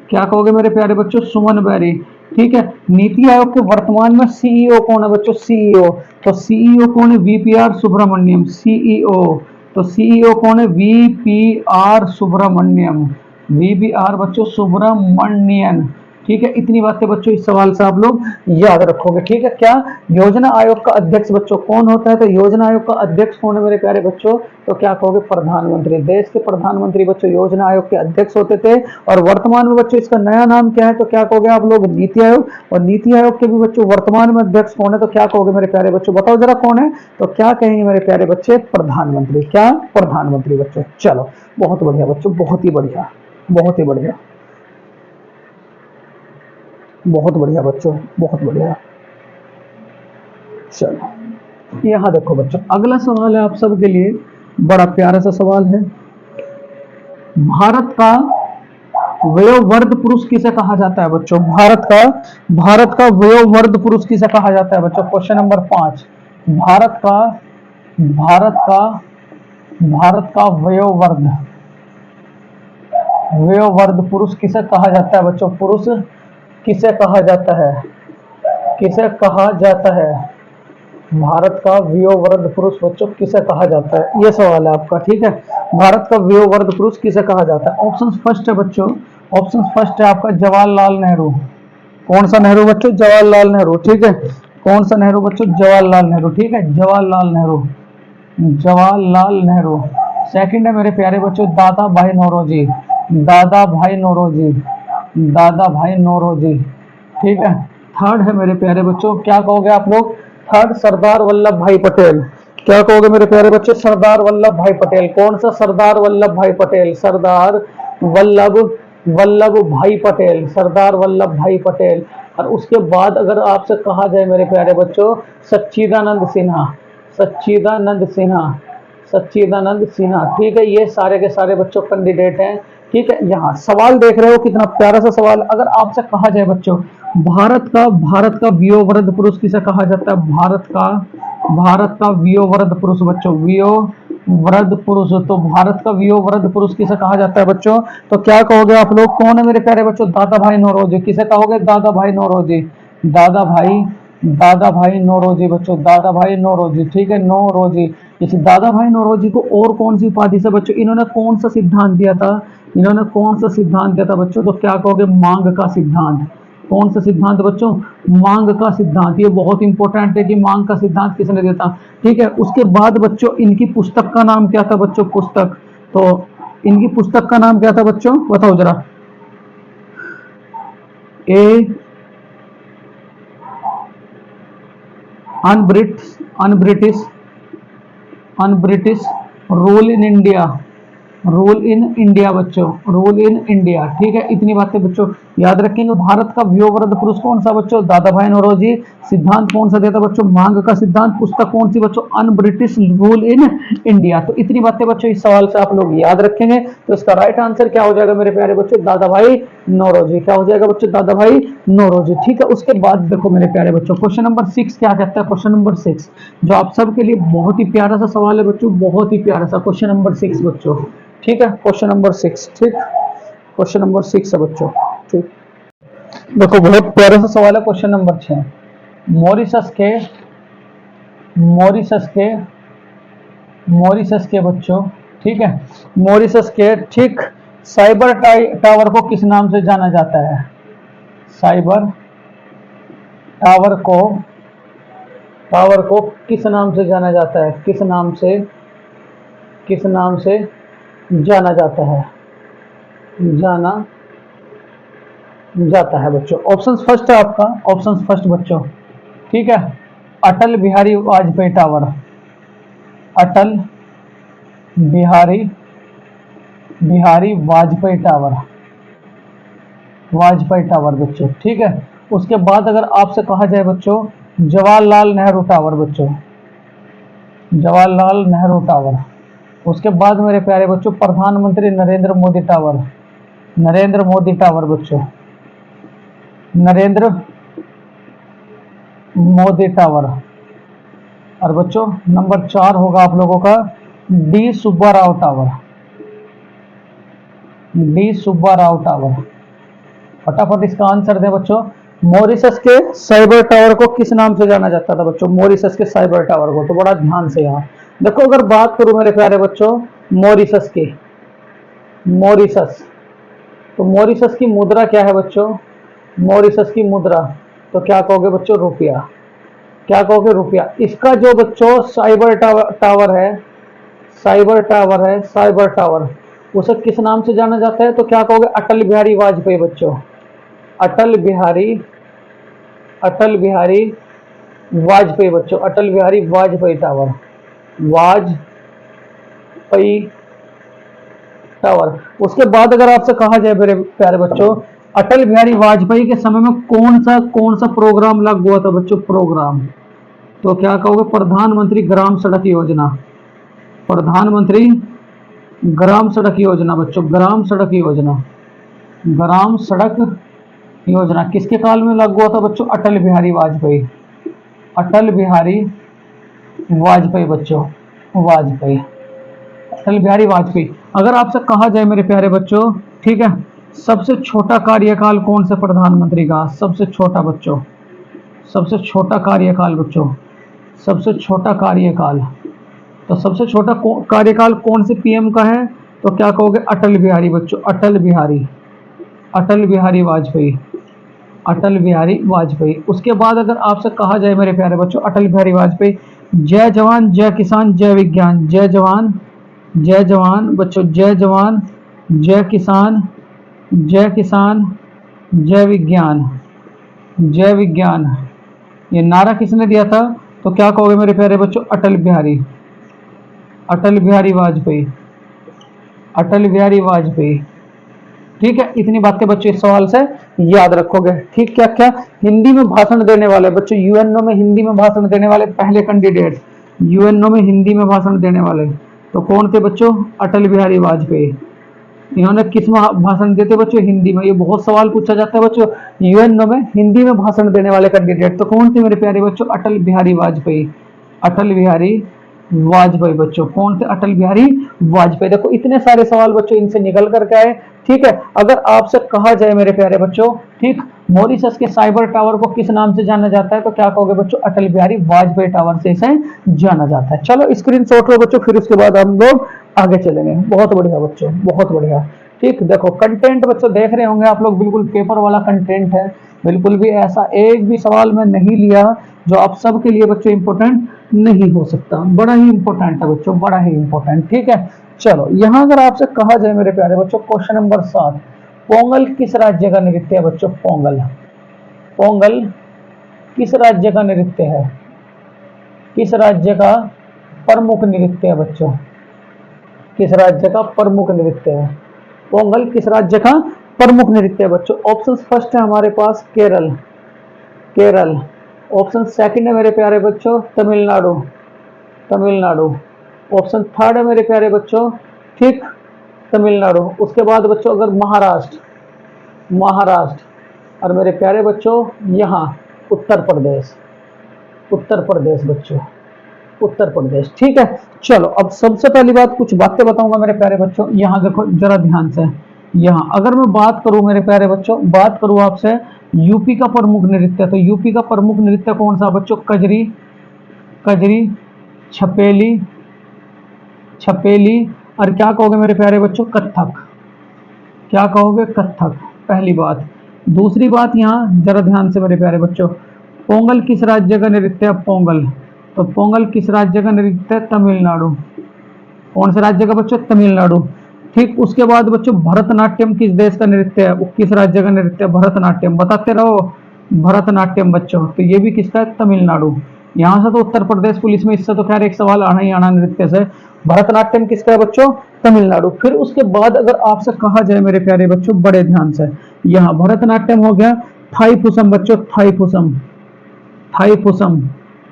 क्या कहोगे मेरे प्यारे बच्चों? सुमन बेरी। ठीक है। नीति आयोग के वर्तमान में सीईओ कौन है बच्चों? सीईओ। तो सीईओ कौन है? वीपीआर सुब्रमण्यम। सीईओ, तो सीईओ कौन है? वीपीआर सुब्रमण्यम। वीपीआर बच्चों सुब्रमण्यन। ठीक है। इतनी बातें बच्चों इस सवाल से आप लोग याद रखोगे। ठीक है। क्या योजना आयोग का अध्यक्ष बच्चों कौन होता है? तो योजना आयोग का अध्यक्ष कौन है मेरे प्यारे बच्चों? तो क्या कहोगे? प्रधानमंत्री। देश के प्रधानमंत्री बच्चों योजना आयोग के अध्यक्ष होते थे। और वर्तमान में बच्चों इसका नया नाम क्या है? तो क्या कहोगे आप लोग? नीति आयोग। और नीति आयोग के भी बच्चों वर्तमान में अध्यक्ष कौन है? तो क्या कहोगे मेरे प्यारे बच्चों? बताओ जरा कौन है? तो क्या कहेंगे मेरे प्यारे बच्चे? प्रधानमंत्री। क्या? प्रधानमंत्री बच्चों। चलो, बहुत बढ़िया बच्चों, बहुत ही बढ़िया, बहुत ही बढ़िया, बहुत बढ़िया बच्चों, बहुत बढ़िया। चलो, यहां देखो बच्चों, अगला सवाल है आप सबके लिए, बड़ा प्यारा सा सवाल है। भारत का वयोवृद्ध पुरुष किसे कहा जाता है बच्चों? भारत का वयोवृद्ध पुरुष किसे कहा जाता है बच्चों? Question number 5। भारत का वयोवृद्ध पुरुष किसे कहा जाता है बच्चों? पुरुष किसे कहा जाता है? किसे कहा जाता है? भारत का वयोवृद्ध पुरुष बच्चों किसे कहा जाता है? ये सवाल है आपका। ठीक है। भारत का वयोवृद्ध पुरुष किसे कहा जाता है? ऑप्शन फर्स्ट है बच्चों, ऑप्शन फर्स्ट है आपका जवाहरलाल नेहरू। कौन सा नेहरू बच्चों? जवाहरलाल नेहरू। ठीक है। कौन सा नेहरू बच्चों? जवाहरलाल नेहरू। ठीक है। जवाहरलाल नेहरू, जवाहरलाल नेहरू। सेकंड है मेरे प्यारे बच्चों दादा भाई नौरोजी, दादा भाई नौरोजी, दादा भाई नौरोजी। ठीक है। थर्ड है मेरे प्यारे बच्चों, क्या कहोगे आप लोग? थर्ड भाई वल्लभ भाई पटेल। क्या कहोगे मेरे प्यारे बच्चे? सरदार वल्लभ भाई पटेल। कौन सा? सरदार वल्लभ भाई पटेल, सरदार वल्लभ भाई पटेल, सरदार वल्लभ भाई पटेल। और उसके बाद अगर आपसे कहा जाए मेरे प्यारे बच्चों सच्चिदानंद सिन्हा, सच्चिदानंद सिन्हा, सच्चिदानंद सिन्हा। ठीक है। ये सारे के सारे बच्चों कैंडिडेट हैं। ठीक है। यहाँ सवाल देख रहे हो कितना प्यारा सा सवाल। अगर आपसे कहा जाए बच्चों भारत का वयोवृद्ध पुरुष किसे कहा जाता है? भारत का वयोवृद्ध पुरुष बच्चों, वयोवृद्ध पुरुष। तो भारत का वयोवृद्ध पुरुष किसे कहा जाता है बच्चों? तो क्या कहोगे आप लोग? कौन है मेरे प्यारे बच्चों? दादा भाई नौरोजी। किसे कहोगे? दादा भाई नौरोजी, दादा भाई नौरोजी बच्चों, दादा भाई नौरोजी। ठीक है। नौरोजी। इस दादा भाई नौरोजी को और कौन सी उपाधि से बच्चों इन्होंने कौन सा सिद्धांत दिया था? इन्होंने कौन सा सिद्धांत दिया था बच्चों? तो क्या कहोगे? मांग का सिद्धांत। कौन सा सिद्धांत बच्चों? मांग का सिद्धांत। ये बहुत इंपॉर्टेंट है कि मांग का सिद्धांत किसने दिया था। ठीक है। उसके बाद बच्चों इनकी पुस्तक का नाम क्या था बच्चों? पुस्तक, तो इनकी पुस्तक का नाम क्या था बच्चों? बताओ जरा। A unBritish rule in India, rule in India बच्चों, रूल इन इंडिया। ठीक है। इतनी बातें बच्चों याद रखेंगे। भारत का वयोवृद्ध पुरुष कौन सा बच्चों? दादा भाई नौरोजी। सिद्धांत कौन सा दिया था बच्चों? मांग का सिद्धांत। पुस्तक कौन सी बच्चों? Un-British rule in India. तो इतनी बातें बच्चों इस सवाल से आप लोग याद रखेंगे। तो इसका राइट आंसर क्या हो जाएगा मेरे प्यारे बच्चों? दादा भाई नौरोजी। क्या हो जाएगा बच्चों दादा भाई? नौरोजी। ठीक है, उसके बाद देखो मेरे प्यारे बच्चों क्वेश्चन नंबर 6 क्या कहता है। क्वेश्चन नंबर 6 जो आप सबके लिए बहुत ही प्यारा सा सवाल है बच्चों, बहुत ही प्यारा सा क्वेश्चन नंबर 6 बच्चों। ठीक है, क्वेश्चन नंबर 6। ठीक, क्वेश्चन नंबर 6 है बच्चों। ठीक, देखो बहुत प्यारा सा सवाल है क्वेश्चन नंबर 6। मॉरिशस के मॉरिशस के मॉरिशस के बच्चों, ठीक है, मॉरिशस के ठीक साइबर टावर को किस नाम से जाना जाता है? साइबर टावर को किस नाम से जाना जाता है? किस नाम से जाना जाता है? जाना जाता है बच्चों। ऑप्शन फर्स्ट है आपका, ऑप्शन फर्स्ट बच्चों, ठीक है, Atal Bihari Vajpayee tower. Atal Bihari Vajpayee tower, Vajpayee tower बच्चों। ठीक है, उसके बाद अगर आपसे कहा जाए बच्चों जवाहरलाल नेहरू टावर बच्चों, जवाहरलाल नेहरू टावर। उसके बाद मेरे प्यारे बच्चों प्रधानमंत्री नरेंद्र मोदी टावर, नरेंद्र मोदी टावर बच्चों, नरेंद्र मोदी टावर। और बच्चों नंबर 4 होगा आप लोगों का D Subba Rao tower, D Subba Rao tower. फटाफट इसका आंसर दें बच्चों। मॉरिशस के साइबर टावर को किस नाम से जाना जाता था बच्चों? मॉरिशस के साइबर टावर को, तो बड़ा ध्यान से यहाँ देखो। अगर बात करूं मेरे प्यारे बच्चों मॉरिशस की, मॉरिशस, तो मॉरिशस की मुद्रा क्या है बच्चों? मॉरिशस की मुद्रा, तो क्या कहोगे बच्चों? रुपया। क्या कहोगे? रुपया। इसका जो बच्चों साइबर टावर है, साइबर टावर है, साइबर टावर, उसे किस नाम से जाना जाता है? तो क्या कहोगे? अटल बिहारी वाजपेयी बच्चों, अटल बिहारी वाजपेयी बच्चों, अटल बिहारी वाजपेयी टावर, वाजपेयी टावर। उसके बाद अगर आपसे कहा जाए मेरे प्यारे बच्चों अटल बिहारी वाजपेयी के समय में कौन सा प्रोग्राम लागू हुआ था बच्चों? प्रोग्राम, तो क्या कहोगे? प्रधानमंत्री ग्राम सड़क योजना, प्रधानमंत्री ग्राम सड़क योजना बच्चों, ग्राम सड़क योजना, ग्राम सड़क योजना किसके काल में लागू हुआ था बच्चों? अटल बिहारी वाजपेयी, अटल बिहारी वाजपेयी बच्चों, वाजपेयी, अटल बिहारी वाजपेयी। अगर आपसे कहा जाए मेरे प्यारे बच्चों, ठीक है, सबसे छोटा कार्यकाल कौन से प्रधानमंत्री का? सबसे छोटा बच्चों, सबसे छोटा कार्यकाल बच्चों, सबसे छोटा कार्यकाल, तो सबसे छोटा कार्यकाल कौन से पीएम का है? तो क्या कहोगे? अटल बिहारी बच्चों, अटल बिहारी वाजपेयी, अटल बिहारी वाजपेयी। उसके बाद अगर आपसे कहा जाए मेरे प्यारे बच्चों अटल बिहारी वाजपेयी, जय जवान जय किसान जय विज्ञान, जय जवान बच्चों, जय जवान जय किसान, जय किसान जय विज्ञान, जय विज्ञान, ये नारा किसने दिया था? तो क्या कहोगे मेरे प्यारे बच्चों? अटल बिहारी वाजपेयी, अटल बिहारी वाजपेयी। ठीक है, इतनी बातें बच्चों इस सवाल से याद रखोगे। ठीक, क्या क्या हिंदी में भाषण देने वाले बच्चों, यूएनओ में हिंदी में भाषण देने वाले पहले कैंडिडेट, यूएनओ में हिंदी में भाषण देने वाले तो कौन थे बच्चों? अटल बिहारी वाजपेयी। इन्होंने किस में भाषण देते बच्चों? हिंदी में। ये बहुत सवाल पूछा जाता है बच्चों, यूएनओ में हिंदी में भाषण देने वाले कैंडिडेट तो कौन थे मेरे प्यारे बच्चों? अटल बिहारी वाजपेयी, अटल बिहारी वाजपेयी बच्चों। कौन थे? अटल बिहारी वाजपेयी। देखो इतने सारे सवाल बच्चों इनसे निकल करके आए। ठीक है, अगर आपसे कहा जाए मेरे प्यारे बच्चों, ठीक, मॉरिशस के साइबर टावर को किस नाम से जाना जाता है? तो क्या कहोगे बच्चों? अटल बिहारी वाजपेयी टावर से इसे जाना जाता है। चलो स्क्रीनशॉट लो बच्चों, फिर उसके बाद हम लोग आगे चलेंगे। बहुत बढ़िया बच्चों, बहुत बढ़िया। ठीक, देखो कंटेंट बच्चों देख रहे होंगे आप लोग, बिल्कुल पेपर वाला कंटेंट है। बिल्कुल भी ऐसा एक भी सवाल मैं नहीं लिया जो आप सबके लिए बच्चों इंपॉर्टेंट नहीं हो सकता। बड़ा ही इंपॉर्टेंट है बच्चों, बड़ा ही इंपॉर्टेंट। ठीक है, चलो यहां अगर आपसे कहा जाए मेरे प्यारे बच्चों क्वेश्चन नंबर 7, पोंगल किस राज्य का नृत्य है बच्चों? पोंगल, पोंगल किस राज्य का नृत्य है? किस राज्य का प्रमुख नृत्य है बच्चों? किस राज्य का प्रमुख नृत्य है? पोंगल किस राज्य का प्रमुख नृत्य है बच्चों? ऑप्शन फर्स्ट है हमारे पास केरल, केरल। ऑप्शन सेकंड है मेरे प्यारे बच्चों तमिलनाडु, तमिलनाडु। ऑप्शन थर्ड है मेरे प्यारे बच्चों, ठीक, तमिलनाडु। उसके बाद बच्चों अगर महाराष्ट्र, महाराष्ट्र, और मेरे प्यारे बच्चों यहाँ उत्तर प्रदेश, उत्तर प्रदेश बच्चों, उत्तर प्रदेश। ठीक है, चलो अब सबसे पहली बात कुछ बातें बताऊंगा मेरे प्यारे बच्चों। यहाँ देखो जरा ध्यान से, यहाँ अगर मैं बात करूं मेरे प्यारे बच्चों, बात करूं आपसे यूपी का प्रमुख नृत्य, तो यूपी का प्रमुख नृत्य कौन सा बच्चों? कजरी, कजरी, छपेली, छपेली, और क्या कहोगे मेरे प्यारे बच्चों? कथक। क्या कहोगे? कथक, पहली बात। दूसरी बात यहाँ जरा ध्यान से मेरे प्यारे बच्चों, पोंगल किस राज्य का नृत्य है? पोंगल, तो पोंगल किस राज्य का नृत्य है? तमिलनाडु। कौन से राज्य का बच्चों? तमिलनाडु। ठीक, उसके बाद बच्चों भरतनाट्यम किस देश का नृत्य है? किस राज्य का नृत्य है? भरतनाट्यम, बताते रहो। भरतनाट्यम बच्चों, तो ये भी किसका है? तमिलनाडु। यहाँ से तो उत्तर प्रदेश पुलिस में इससे तो खैर एक सवाल आना ही आना नृत्य से। भरतनाट्यम किसका है बच्चों? तमिलनाडु। फिर उसके बाद अगर आपसे कहा जाए मेरे प्यारे बच्चों बड़े ध्यान से, यहाँ भरतनाट्यम हो गया, थाईपुसम बच्चों, थाईपुसम, थाईपुसम,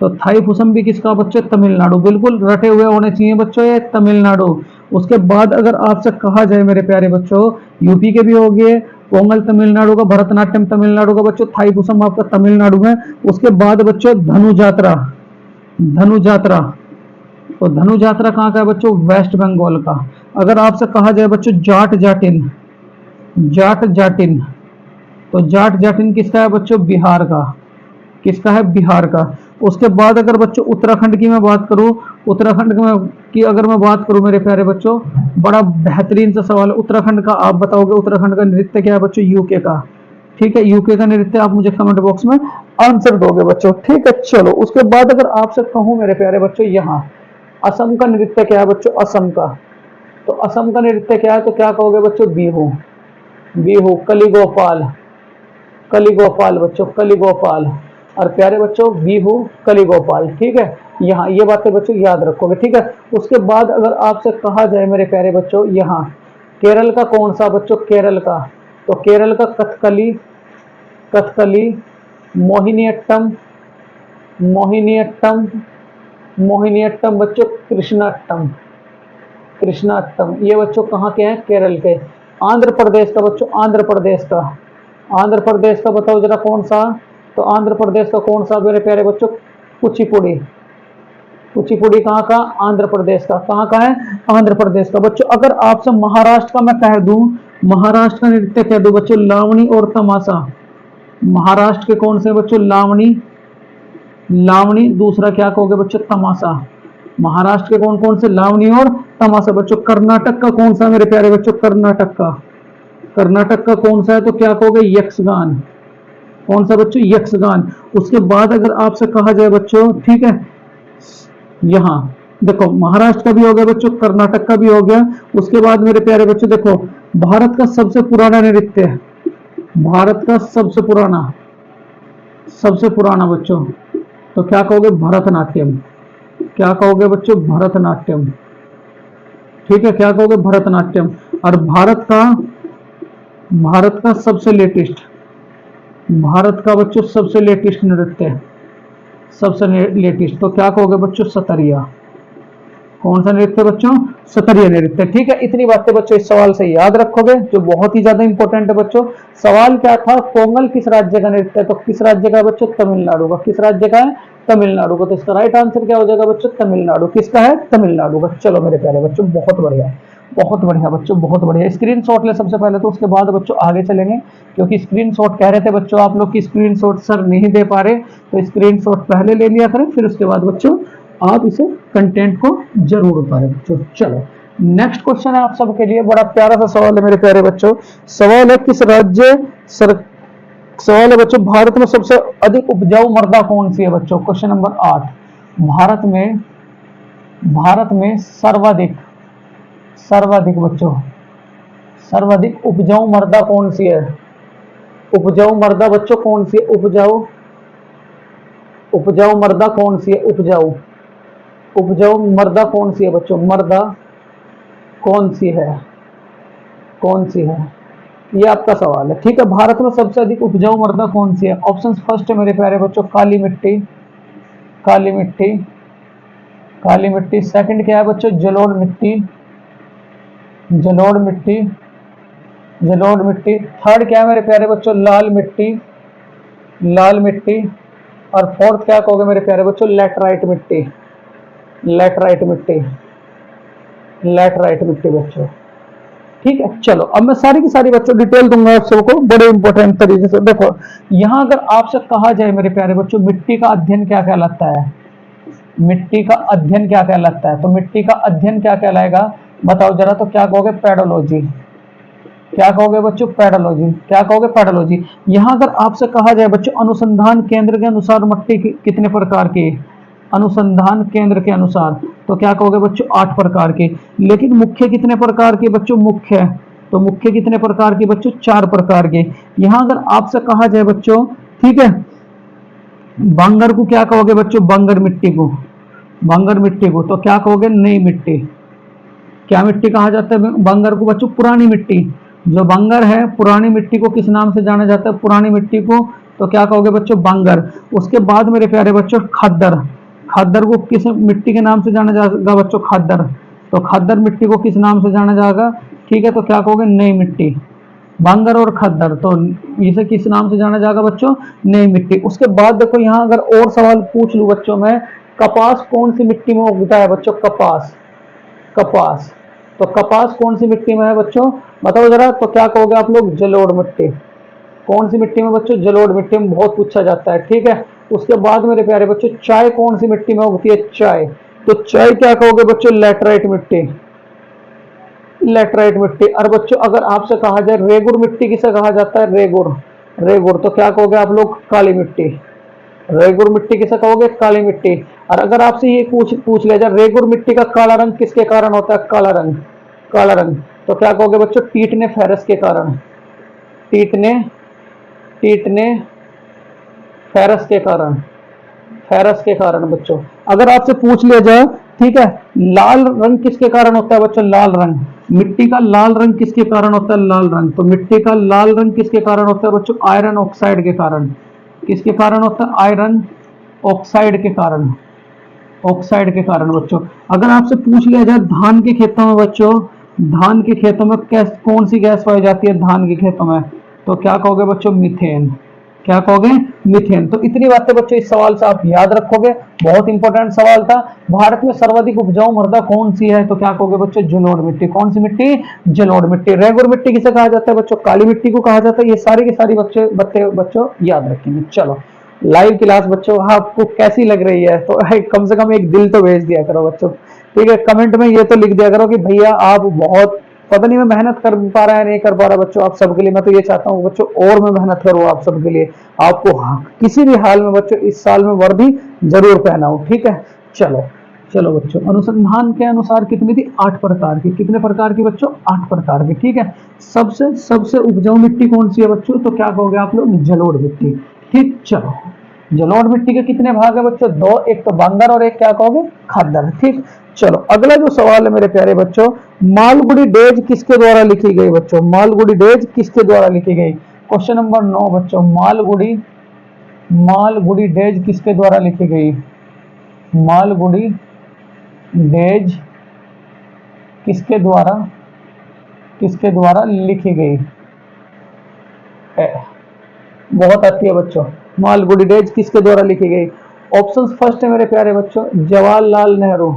तो थाईपुसम भी किसका बच्चों? तमिलनाडु। बिल्कुल रटे हुए होने चाहिए बच्चों ये, तमिलनाडु। उसके बाद अगर आपसे कहा जाए मेरे प्यारे बच्चों, यूपी के भी हो गए, पोंगल तमिलनाडु का, भरतनाट्यम तमिलनाडु का बच्चों, थाईपुसम आपका तमिलनाडु में। उसके बाद बच्चों धनु जात्रा, धनु जात्रा, तो धनु जात्रा कहाँ का है बच्चों? वेस्ट बंगाल का। अगर आपसे कहा जाए बच्चों जाट जाटिन, जाट जाटिन, तो जाट जाटिन किसका है बच्चों? बिहार का। किसका है? बिहार का। उसके बाद अगर बच्चों उत्तराखंड की मैं बात करूं, उत्तराखंड की अगर मैं बात करूं मेरे प्यारे बच्चों, बड़ा बेहतरीन सा सवाल है उत्तराखंड का। आप बताओगे उत्तराखंड का नृत्य क्या है बच्चों? यूके का। ठीक है, यूके का नृत्य आप मुझे कमेंट बॉक्स में आंसर दोगे बच्चों। ठीक है, चलो उसके बाद अगर आपसे कहूं मेरे प्यारे बच्चों, यहाँ असम का नृत्य क्या है बच्चों? असम का, तो असम का नृत्य क्या है? तो क्या कहोगे बच्चों? बिहू, बिहू, कलिगोपाल, कलिगोपाल बच्चों, कलिगोपाल, और प्यारे बच्चों बिहू, कलिगोपाल। ठीक है, यहाँ ये बातें बच्चों याद रखोगे। ठीक है, उसके बाद अगर आपसे कहा जाए मेरे प्यारे बच्चों, यहाँ केरल का कौन सा बच्चों? केरल का, तो केरल का कथकली, कथकली, मोहिनीअट्टम, मोहिनीअट्टम, मोहिनीअट्टम बच्चों, कृष्णाट्टम, कृष्णाट्टम, ये बच्चों कहाँ के हैं? केरल के। आंध्र प्रदेश का बच्चों, आंध्र प्रदेश का, आंध्र प्रदेश का बताओ जरा कौन सा? तो आंध्र प्रदेश का कौन सा मेरे प्यारे बच्चों? कुचिपुड़ी, कुचिपुड़ी कहाँ का? आंध्र प्रदेश का। कहाँ का है? आंध्र प्रदेश का। बच्चों अगर आपसे महाराष्ट्र का मैं कह दूं, महाराष्ट्र का नृत्य कह दूं बच्चों, लावणी और तमाशा। महाराष्ट्र के कौन से बच्चों? लावणी, लावणी, दूसरा क्या कहोगे बच्चों? तमाशा। महाराष्ट्र के कौन कौन से? लावणी और तमाशा बच्चों। कर्नाटक का कौन सा मेरे प्यारे बच्चों? कर्नाटक का, कर्नाटक का कौन सा है? तो क्या कहोगे? यक्षगान। कौन सा बच्चों? यक्षगान। उसके बाद अगर आपसे कहा जाए बच्चों, ठीक है, यहाँ देखो महाराष्ट्र का भी हो गया बच्चों, कर्नाटक का भी हो गया। उसके बाद मेरे प्यारे बच्चों देखो, भारत का सबसे पुराना नृत्य, भारत का सबसे पुराना, सबसे पुराना बच्चों, तो क्या कहोगे? भरतनाट्यम। क्या कहोगे बच्चों? भरतनाट्यम। ठीक है, क्या कहोगे? भरतनाट्यम। और भारत का सबसे लेटेस्ट, भारत का बच्चों सबसे लेटेस्ट नृत्य, सबसे लेटेस्ट, तो क्या कहोगे बच्चों? सतरिया। कौन सा नृत्य बच्चों? सतरिया नृत्य। ठीक है, इतनी बातें बच्चों इस सवाल से याद रखोगे जो बहुत ही ज्यादा इंपॉर्टेंट है बच्चों। सवाल क्या था? पोंगल किस राज्य का नृत्य है? तो किस राज्य का बच्चों? तमिलनाडु का। किस राज्य का है? तमिलनाडु का। तो इसका राइट आंसर क्या हो जाएगा बच्चों? तमिलनाडु। किसका है? तमिलनाडु का। चलो मेरे प्यारे बच्चों बहुत बढ़िया, बहुत बढ़िया बच्चों, बहुत बढ़िया। स्क्रीनशॉट ले सबसे पहले, तो उसके बाद बच्चों आगे चलेंगे, क्योंकि स्क्रीनशॉट कह रहे थे बच्चों आप लोग की स्क्रीनशॉट सर नहीं दे पा रहे, तो स्क्रीनशॉट पहले ले लिया करें, फिर उसके बाद बच्चों आप इसे कंटेंट को जरूर उतारें बच्चों। चलो नेक्स्ट क्वेश्चन है आप सबके लिए, बड़ा प्यारा सा सवाल है मेरे प्यारे बच्चों। सवाल है किस राज्य सवाल है बच्चों, भारत में सबसे अधिक उपजाऊ मृदा कौन सी है बच्चों? Question number 8। भारत में सर्वाधिक, सर्वाधिक बच्चों, सर्वाधिक उपजाऊ मृदा कौन सी है? उपजाऊ मृदा बच्चों कौन सी है? उपजाऊ, उपजाऊ मृदा कौन सी है? उपजाऊ, उपजाऊ मृदा कौन सी है बच्चों? मृदा कौन सी है? कौन सी है? ये आपका सवाल है। ठीक है, भारत में सबसे अधिक उपजाऊ मृदा कौन सी है? ऑप्शन फर्स्ट है मेरे प्यारे बच्चों, काली मिट्टी, काली मिट्टी, काली मिट्टी। सेकंड क्या है बच्चों? जलोढ़ मिट्टी, जलोढ़ मिट्टी। जलोढ़ मिट्टी। थर्ड क्या है मेरे प्यारे बच्चों, लाल मिट्टी, लाल मिट्टी। और फोर्थ क्या कहोगे मेरे प्यारे बच्चों, लैटराइट मिट्टी, लैटराइट मिट्टी, लैटराइट मिट्टी बच्चों। ठीक है, चलो अब मैं सारी की सारी बच्चों डिटेल दूंगा आप सबको बड़े इंपॉर्टेंट तरीके से। देखो यहाँ अगर आपसे कहा जाए मेरे प्यारे बच्चों मिट्टी का अध्ययन क्या कहलाता है, मिट्टी का अध्ययन क्या कहलाता है, तो मिट्टी का अध्ययन क्या कहलाएगा बताओ जरा, तो क्या कहोगे, पेडोलॉजी। क्या कहोगे बच्चों, पेडोलॉजी। क्या कहोगे, पेडोलॉजी। यहाँ अगर आपसे कहा जाए बच्चों अनुसंधान केंद्र के अनुसार मिट्टी कितने प्रकार की, अनुसंधान केंद्र के अनुसार, तो क्या कहोगे बच्चों, 8 प्रकार के। लेकिन मुख्य कितने प्रकार के बच्चों, मुख्य, तो मुख्य कितने प्रकार के बच्चों, 4 प्रकार के। यहां अगर आपसे कहा जाए बच्चों, ठीक है, बांगर को क्या कहोगे बच्चों, बांगर मिट्टी को, बांगर मिट्टी को, तो क्या कहोगे, नई मिट्टी। क्या मिट्टी कहा जाता है बांगर को बच्चों, पुरानी मिट्टी। जो बांगर है पुरानी मिट्टी को किस नाम से जाना जाता है, पुरानी मिट्टी को, तो क्या कहोगे बच्चों, बांगर। उसके बाद मेरे प्यारे बच्चों खद्दर, खद्दर को किस मिट्टी के नाम से जाना जाएगा बच्चों, खद्दर। तो खद्दर मिट्टी को किस नाम से जाना जाएगा, ठीक है, तो क्या कहोगे, नई मिट्टी। बांगर और खद्दर, तो इसे किस नाम से जाना जाएगा बच्चों, नई मिट्टी। उसके बाद देखो यहाँ अगर और सवाल पूछ लूं बच्चों मैं, कपास कौन सी मिट्टी में उगता है बच्चों, कपास, कपास, तो कपास कौन सी मिट्टी में है बच्चों, बताओ जरा, तो क्या कहोगे आप लोग, जलोढ़ मिट्टी। कौन सी मिट्टी में बच्चों, जलोढ़ मिट्टी में, बहुत पूछा जाता है, ठीक है। उसके बाद मेरे प्यारे बच्चों चाय कौन सी मिट्टी में उगती है, चाय, तो चाय क्या कहोगे बच्चों, लैटराइट मिट्टी, लैटराइट मिट्टी। और बच्चों अगर आपसे कहा जाए रेगुर मिट्टी किसे कहा जाता है, रेगुर, रेगुर, तो क्या कहोगे आप लोग, काली मिट्टी। रेगुर मिट्टी किसे कहोगे, काली मिट्टी। और अगर आपसे ये पूछ लिया जाए रेगुर मिट्टी का काला रंग किसके कारण होता है, काला रंग, काला रंग, तो क्या कहोगे बच्चों, टीटने फेरस के कारण, टीटने, टीटने फेरस के कारण, फेरस के कारण बच्चों। अगर आपसे पूछ लिया जाए, ठीक है, लाल रंग किसके कारण होता है बच्चों, लाल रंग, मिट्टी का लाल रंग किसके कारण होता है, लाल रंग, तो मिट्टी का लाल रंग किसके कारण होता है बच्चों, आयरन ऑक्साइड के कारण। किसके कारण होता है, आयरन ऑक्साइड के कारण, ऑक्साइड के कारण बच्चों। अगर आपसे पूछ लिया जाए धान के खेतों में बच्चों, धान के खेतों में कौन सी गैस पाई जाती है धान के खेतों में, तो क्या कहोगे बच्चों, मीथेन। क्या कहोगे, मीथेन। तो इतनी बातें बच्चों इस सवाल से आप याद रखोगे, बहुत इंपॉर्टेंट सवाल था। भारत में सर्वाधिक उपजाऊ मृदा कौन सी है, तो क्या कहोगे बच्चों, जलोढ़ मिट्टी। कौन सी मिट्टी, जलोढ़ मिट्टी। रेगुर मिट्टी किसे कहा जाता है बच्चों, काली मिट्टी को कहा जाता है। ये सारी की सारी बच्चों याद रखेंगे। चलो लाइव क्लास बच्चों आपको कैसी लग रही है, तो कम से कम एक दिल तो भेज दिया करो बच्चों, ठीक है। कमेंट में ये तो लिख दिया करो कि भैया आप बहुत, पता नहीं मैं मेहनत कर पा रहा है नहीं कर पा रहा बच्चों आप सबके लिए। मैं तो ये चाहता हूँ बच्चों और मैं मेहनत करूँ आप सबके लिए, आपको किसी भी हाल में बच्चों इस साल में वर्दी जरूर पहनाऊं, ठीक है। चलो चलो बच्चों, अनुसंधान के अनुसार कितनी थी, 8 प्रकार की। कितने प्रकार की बच्चों, 8 प्रकार की, ठीक है। सबसे सबसे उपजाऊ मिट्टी कौन सी है बच्चों, तो क्या कहोगे आप लोग, जलोढ़ मिट्टी, ठीक। चलो जलोढ़ मिट्टी के कितने भाग है बच्चों, 2, एक तो बांगर और एक क्या कहोगे, खद्दर, ठीक। चलो अगला जो सवाल है मेरे प्यारे बच्चों, मालगुडी डेज किसके द्वारा लिखी गई बच्चों, मालगुडी डेज किसके द्वारा लिखी गई। क्वेश्चन नंबर 9 बच्चों, मालगुडी, मालगुडी डेज किसके द्वारा लिखी गई, मालगुडी डेज किसके द्वारा लिखी गई। बहुत आती है बच्चों, मालगुडी डेज किसके द्वारा लिखी गई। ऑप्शंस फर्स्ट है मेरे प्यारे बच्चों, जवाहरलाल नेहरू,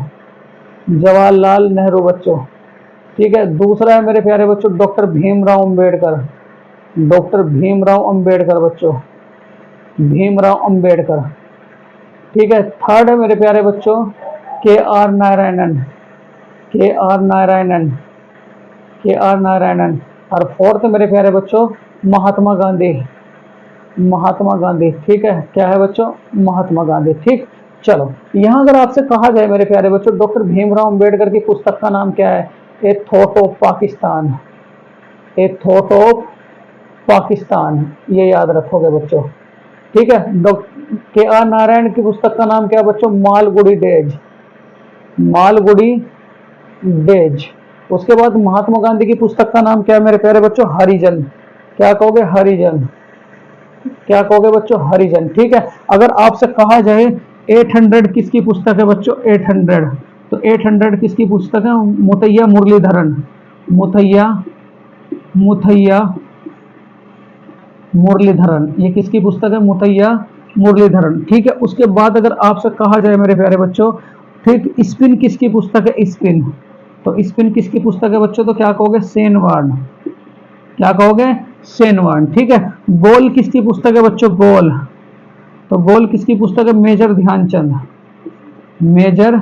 जवाहरलाल नेहरू बच्चों, ठीक है। दूसरा है मेरे प्यारे बच्चों डॉक्टर भीमराव अंबेडकर, डॉक्टर भीमराव अंबेडकर बच्चों, भीमराव अंबेडकर, ठीक है। थर्ड है मेरे प्यारे बच्चों के आर नारायणन, के आर नारायणन, के आर नारायणन। और फोर्थ है मेरे प्यारे बच्चों महात्मा गांधी, महात्मा गांधी, ठीक है। क्या है बच्चों, महात्मा गांधी, ठीक। चलो यहां अगर आपसे कहा जाए मेरे प्यारे बच्चों डॉक्टर भीमराव अंबेडकर की पुस्तक का नाम क्या है, ए thought of Pakistan, A thought of Pakistan, ये याद रखोगे बच्चों, ठीक है। डॉक्टर के आर नारायण की पुस्तक का नाम क्या है बच्चों, मालगुडी डेज, मालगुडी डेज। उसके बाद महात्मा गांधी की पुस्तक का नाम क्या है मेरे प्यारे बच्चों, हरिजन। क्या कहोगे, हरिजन। क्या कहोगे बच्चों, हरिजन, ठीक है। अगर आपसे कहा जाए 800 किसकी पुस्तक है बच्चों, 800, तो 800 किसकी पुस्तक है, मुतैया मुरलीधरन, मुतैया मुथैया मुरलीधरन, ये किसकी पुस्तक है? मुथैया मुरलीधरन। ठीक है, उसके बाद अगर आपसे कहा जाए मेरे प्यारे बच्चों, ठीक, स्पिन किसकी पुस्तक है? स्पिन, तो स्पिन किसकी पुस्तक है बच्चों? तो क्या कहोगे? सेनवार्ड। क्या कहोगे? सेनवार्ड। ठीक है, गोल किसकी पुस्तक है बच्चों? गोल, तो गोल किसकी पुस्तक है? मेजर ध्यानचंद, मेजर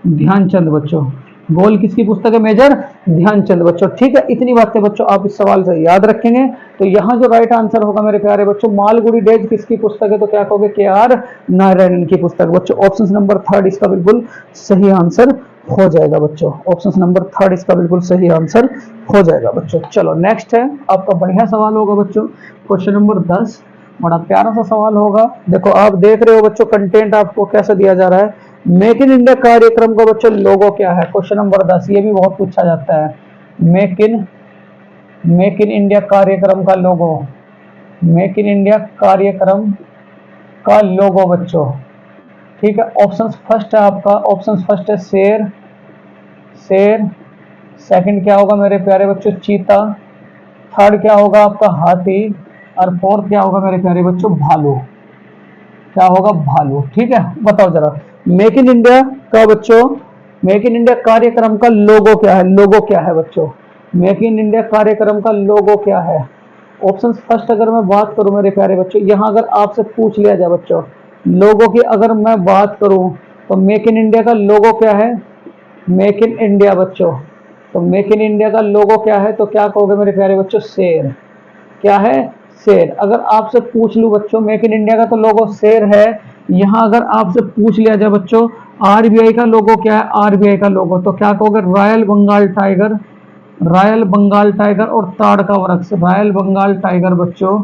ध्यानचंद बच्चों। गोल किसकी पुस्तक है? मेजर ध्यानचंद बच्चों। ठीक है, इतनी बातें बच्चों आप इस सवाल से याद रखेंगे। तो यहाँ जो राइट आंसर होगा मेरे प्यारे बच्चों, मालगुडी डेज किसकी पुस्तक है? तो क्या कहोगे? के आर नारायणन की पुस्तक बच्चों। ऑप्शन नंबर थर्ड इसका बिल्कुल सही आंसर हो जाएगा बच्चों। ऑप्शन नंबर थर्ड इसका बिल्कुल सही आंसर हो जाएगा बच्चों। चलो नेक्स्ट है आपका बढ़िया सवाल होगा बच्चों, क्वेश्चन नंबर 10। बड़ा प्यारा सा सवाल होगा। देखो आप देख रहे हो बच्चों, कंटेंट आपको कैसे दिया जा रहा है। मेक इन इंडिया कार्यक्रम का बच्चों लोगो क्या है? क्वेश्चन नंबर 10, ये भी बहुत पूछा जाता है। मेक इन इंडिया कार्यक्रम का लोगो, मेक इन इंडिया कार्यक्रम का लोगो बच्चों। ठीक है, ऑप्शन फर्स्ट है आपका, ऑप्शन फर्स्ट है शेर, शेर। सेकंड क्या होगा मेरे प्यारे बच्चों? चीता। थर्ड क्या होगा आपका? हाथी। और फोर्थ क्या होगा मेरे प्यारे बच्चों? भालू। क्या होगा? भालू। ठीक है, बताओ जरा, मेक इन इंडिया का बच्चों, मेक इन इंडिया कार्यक्रम का लोगो क्या है? लोगो क्या है बच्चों? मेक इन इंडिया कार्यक्रम का लोगो क्या है? ऑप्शन फर्स्ट अगर मैं बात करूं मेरे प्यारे बच्चों, यहां अगर आपसे पूछ लिया जाए बच्चों लोगो की अगर मैं बात करूं, तो मेक इन इंडिया का लोगो क्या है? मेक इन इंडिया बच्चों, तो मेक इन इंडिया का लोगो क्या है? तो क्या कहोगे मेरे प्यारे बच्चों? शेर। क्या है? शेर। अगर आपसे पूछ लूं बच्चों, मेक इन इंडिया का तो लोगो शेर है। यहां अगर आपसे पूछ लिया जाए बच्चों आरबीआई का लोगो क्या है? आरबीआई का लोगो, तो क्या कहोगे? Royal Bengal tiger, royal Bengal tiger और ताड़ का वृक्ष, रॉयल बंगाल टाइगर बच्चों,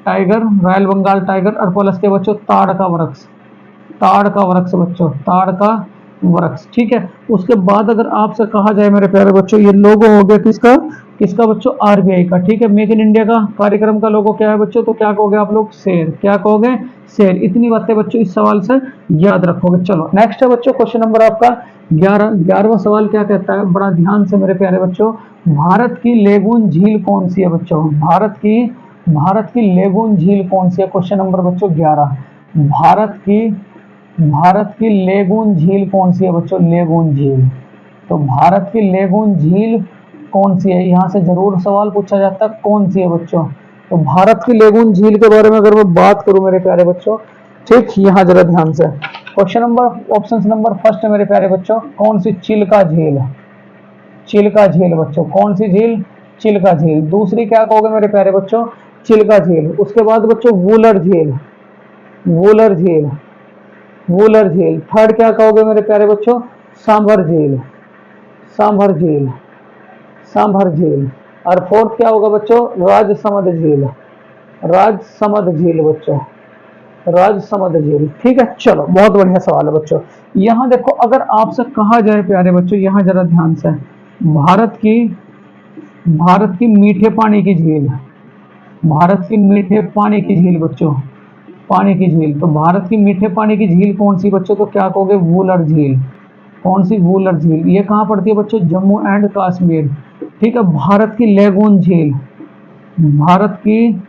टाइगर, रॉयल बंगाल टाइगर और प्लस के बच्चों ताड़ का वृक्ष, ताड़ का वृक्ष बच्चों, ताड़ का वृक्ष। ठीक है, उसके बाद अगर आपसे कहा जाए मेरे प्यारे बच्चों, ये लोगो हो गया किसका? किसका बच्चों? आरबीआई का। ठीक है, मेक इन इंडिया का कार्यक्रम का लोगो क्या है बच्चों? तो क्या कहोगे आप लोग? शेर। क्या कहोगे? शेर। इतनी बातें बच्चों इस सवाल से याद रखोगे। चलो नेक्स्ट है बच्चों क्वेश्चन नंबर आपका 11। 11वां सवाल क्या कहता है? बड़ा ध्यान से मेरे प्यारे बच्चों, भारत की लेगून झील कौन सी है बच्चों? भारत की लेगून झील कौन सी है? क्वेश्चन नंबर बच्चों 11। भारत की लेगून झील कौन सी है बच्चों? लेगून झील, तो भारत की लेगून झील कौन सी है? यहां से जरूर सवाल पूछा जाता है कौन सी है बच्चों। तो भारत की लेगून झील के बारे में अगर मैं बात करूं मेरे प्यारे बच्चों, ठीक, यहां जरा ध्यान से question number, option number first है मेरे प्यारे बच्चों, कौन सी? चिल्का झील, चिल्का झील बच्चों। कौन सी झील? चिल्का झील। दूसरी क्या कहोगे मेरे प्यारे बच्चों? चिल्का झील। उसके बाद बच्चों वूलर झील, वूलर झील, वूलर झील। थर्ड क्या कहोगे मेरे प्यारे बच्चों? सांभर झील, सांभर झील, सांभर झील। और फोर्थ क्या होगा बच्चों? राजसमंद झील, राजसमंद झील बच्चों, राजसमंद झील। ठीक है, चलो बहुत बढ़िया सवाल है बच्चों। यहां देखो अगर आपसे कहा जाए प्यारे बच्चों, यहां जरा ध्यान से, भारत की मीठे पानी की झील, भारत की मीठे पानी की झील बच्चों, पानी की झील। तो भारत की मीठे पानी की झील कौन सी बच्चों? तो क्या कहोगे? वूलर झील। कौन सी? वूलर झील। ये कहाँ पड़ती है बच्चों? जम्मू एंड कश्मीर। ठीक है, भारत की लेगून झील, भारत की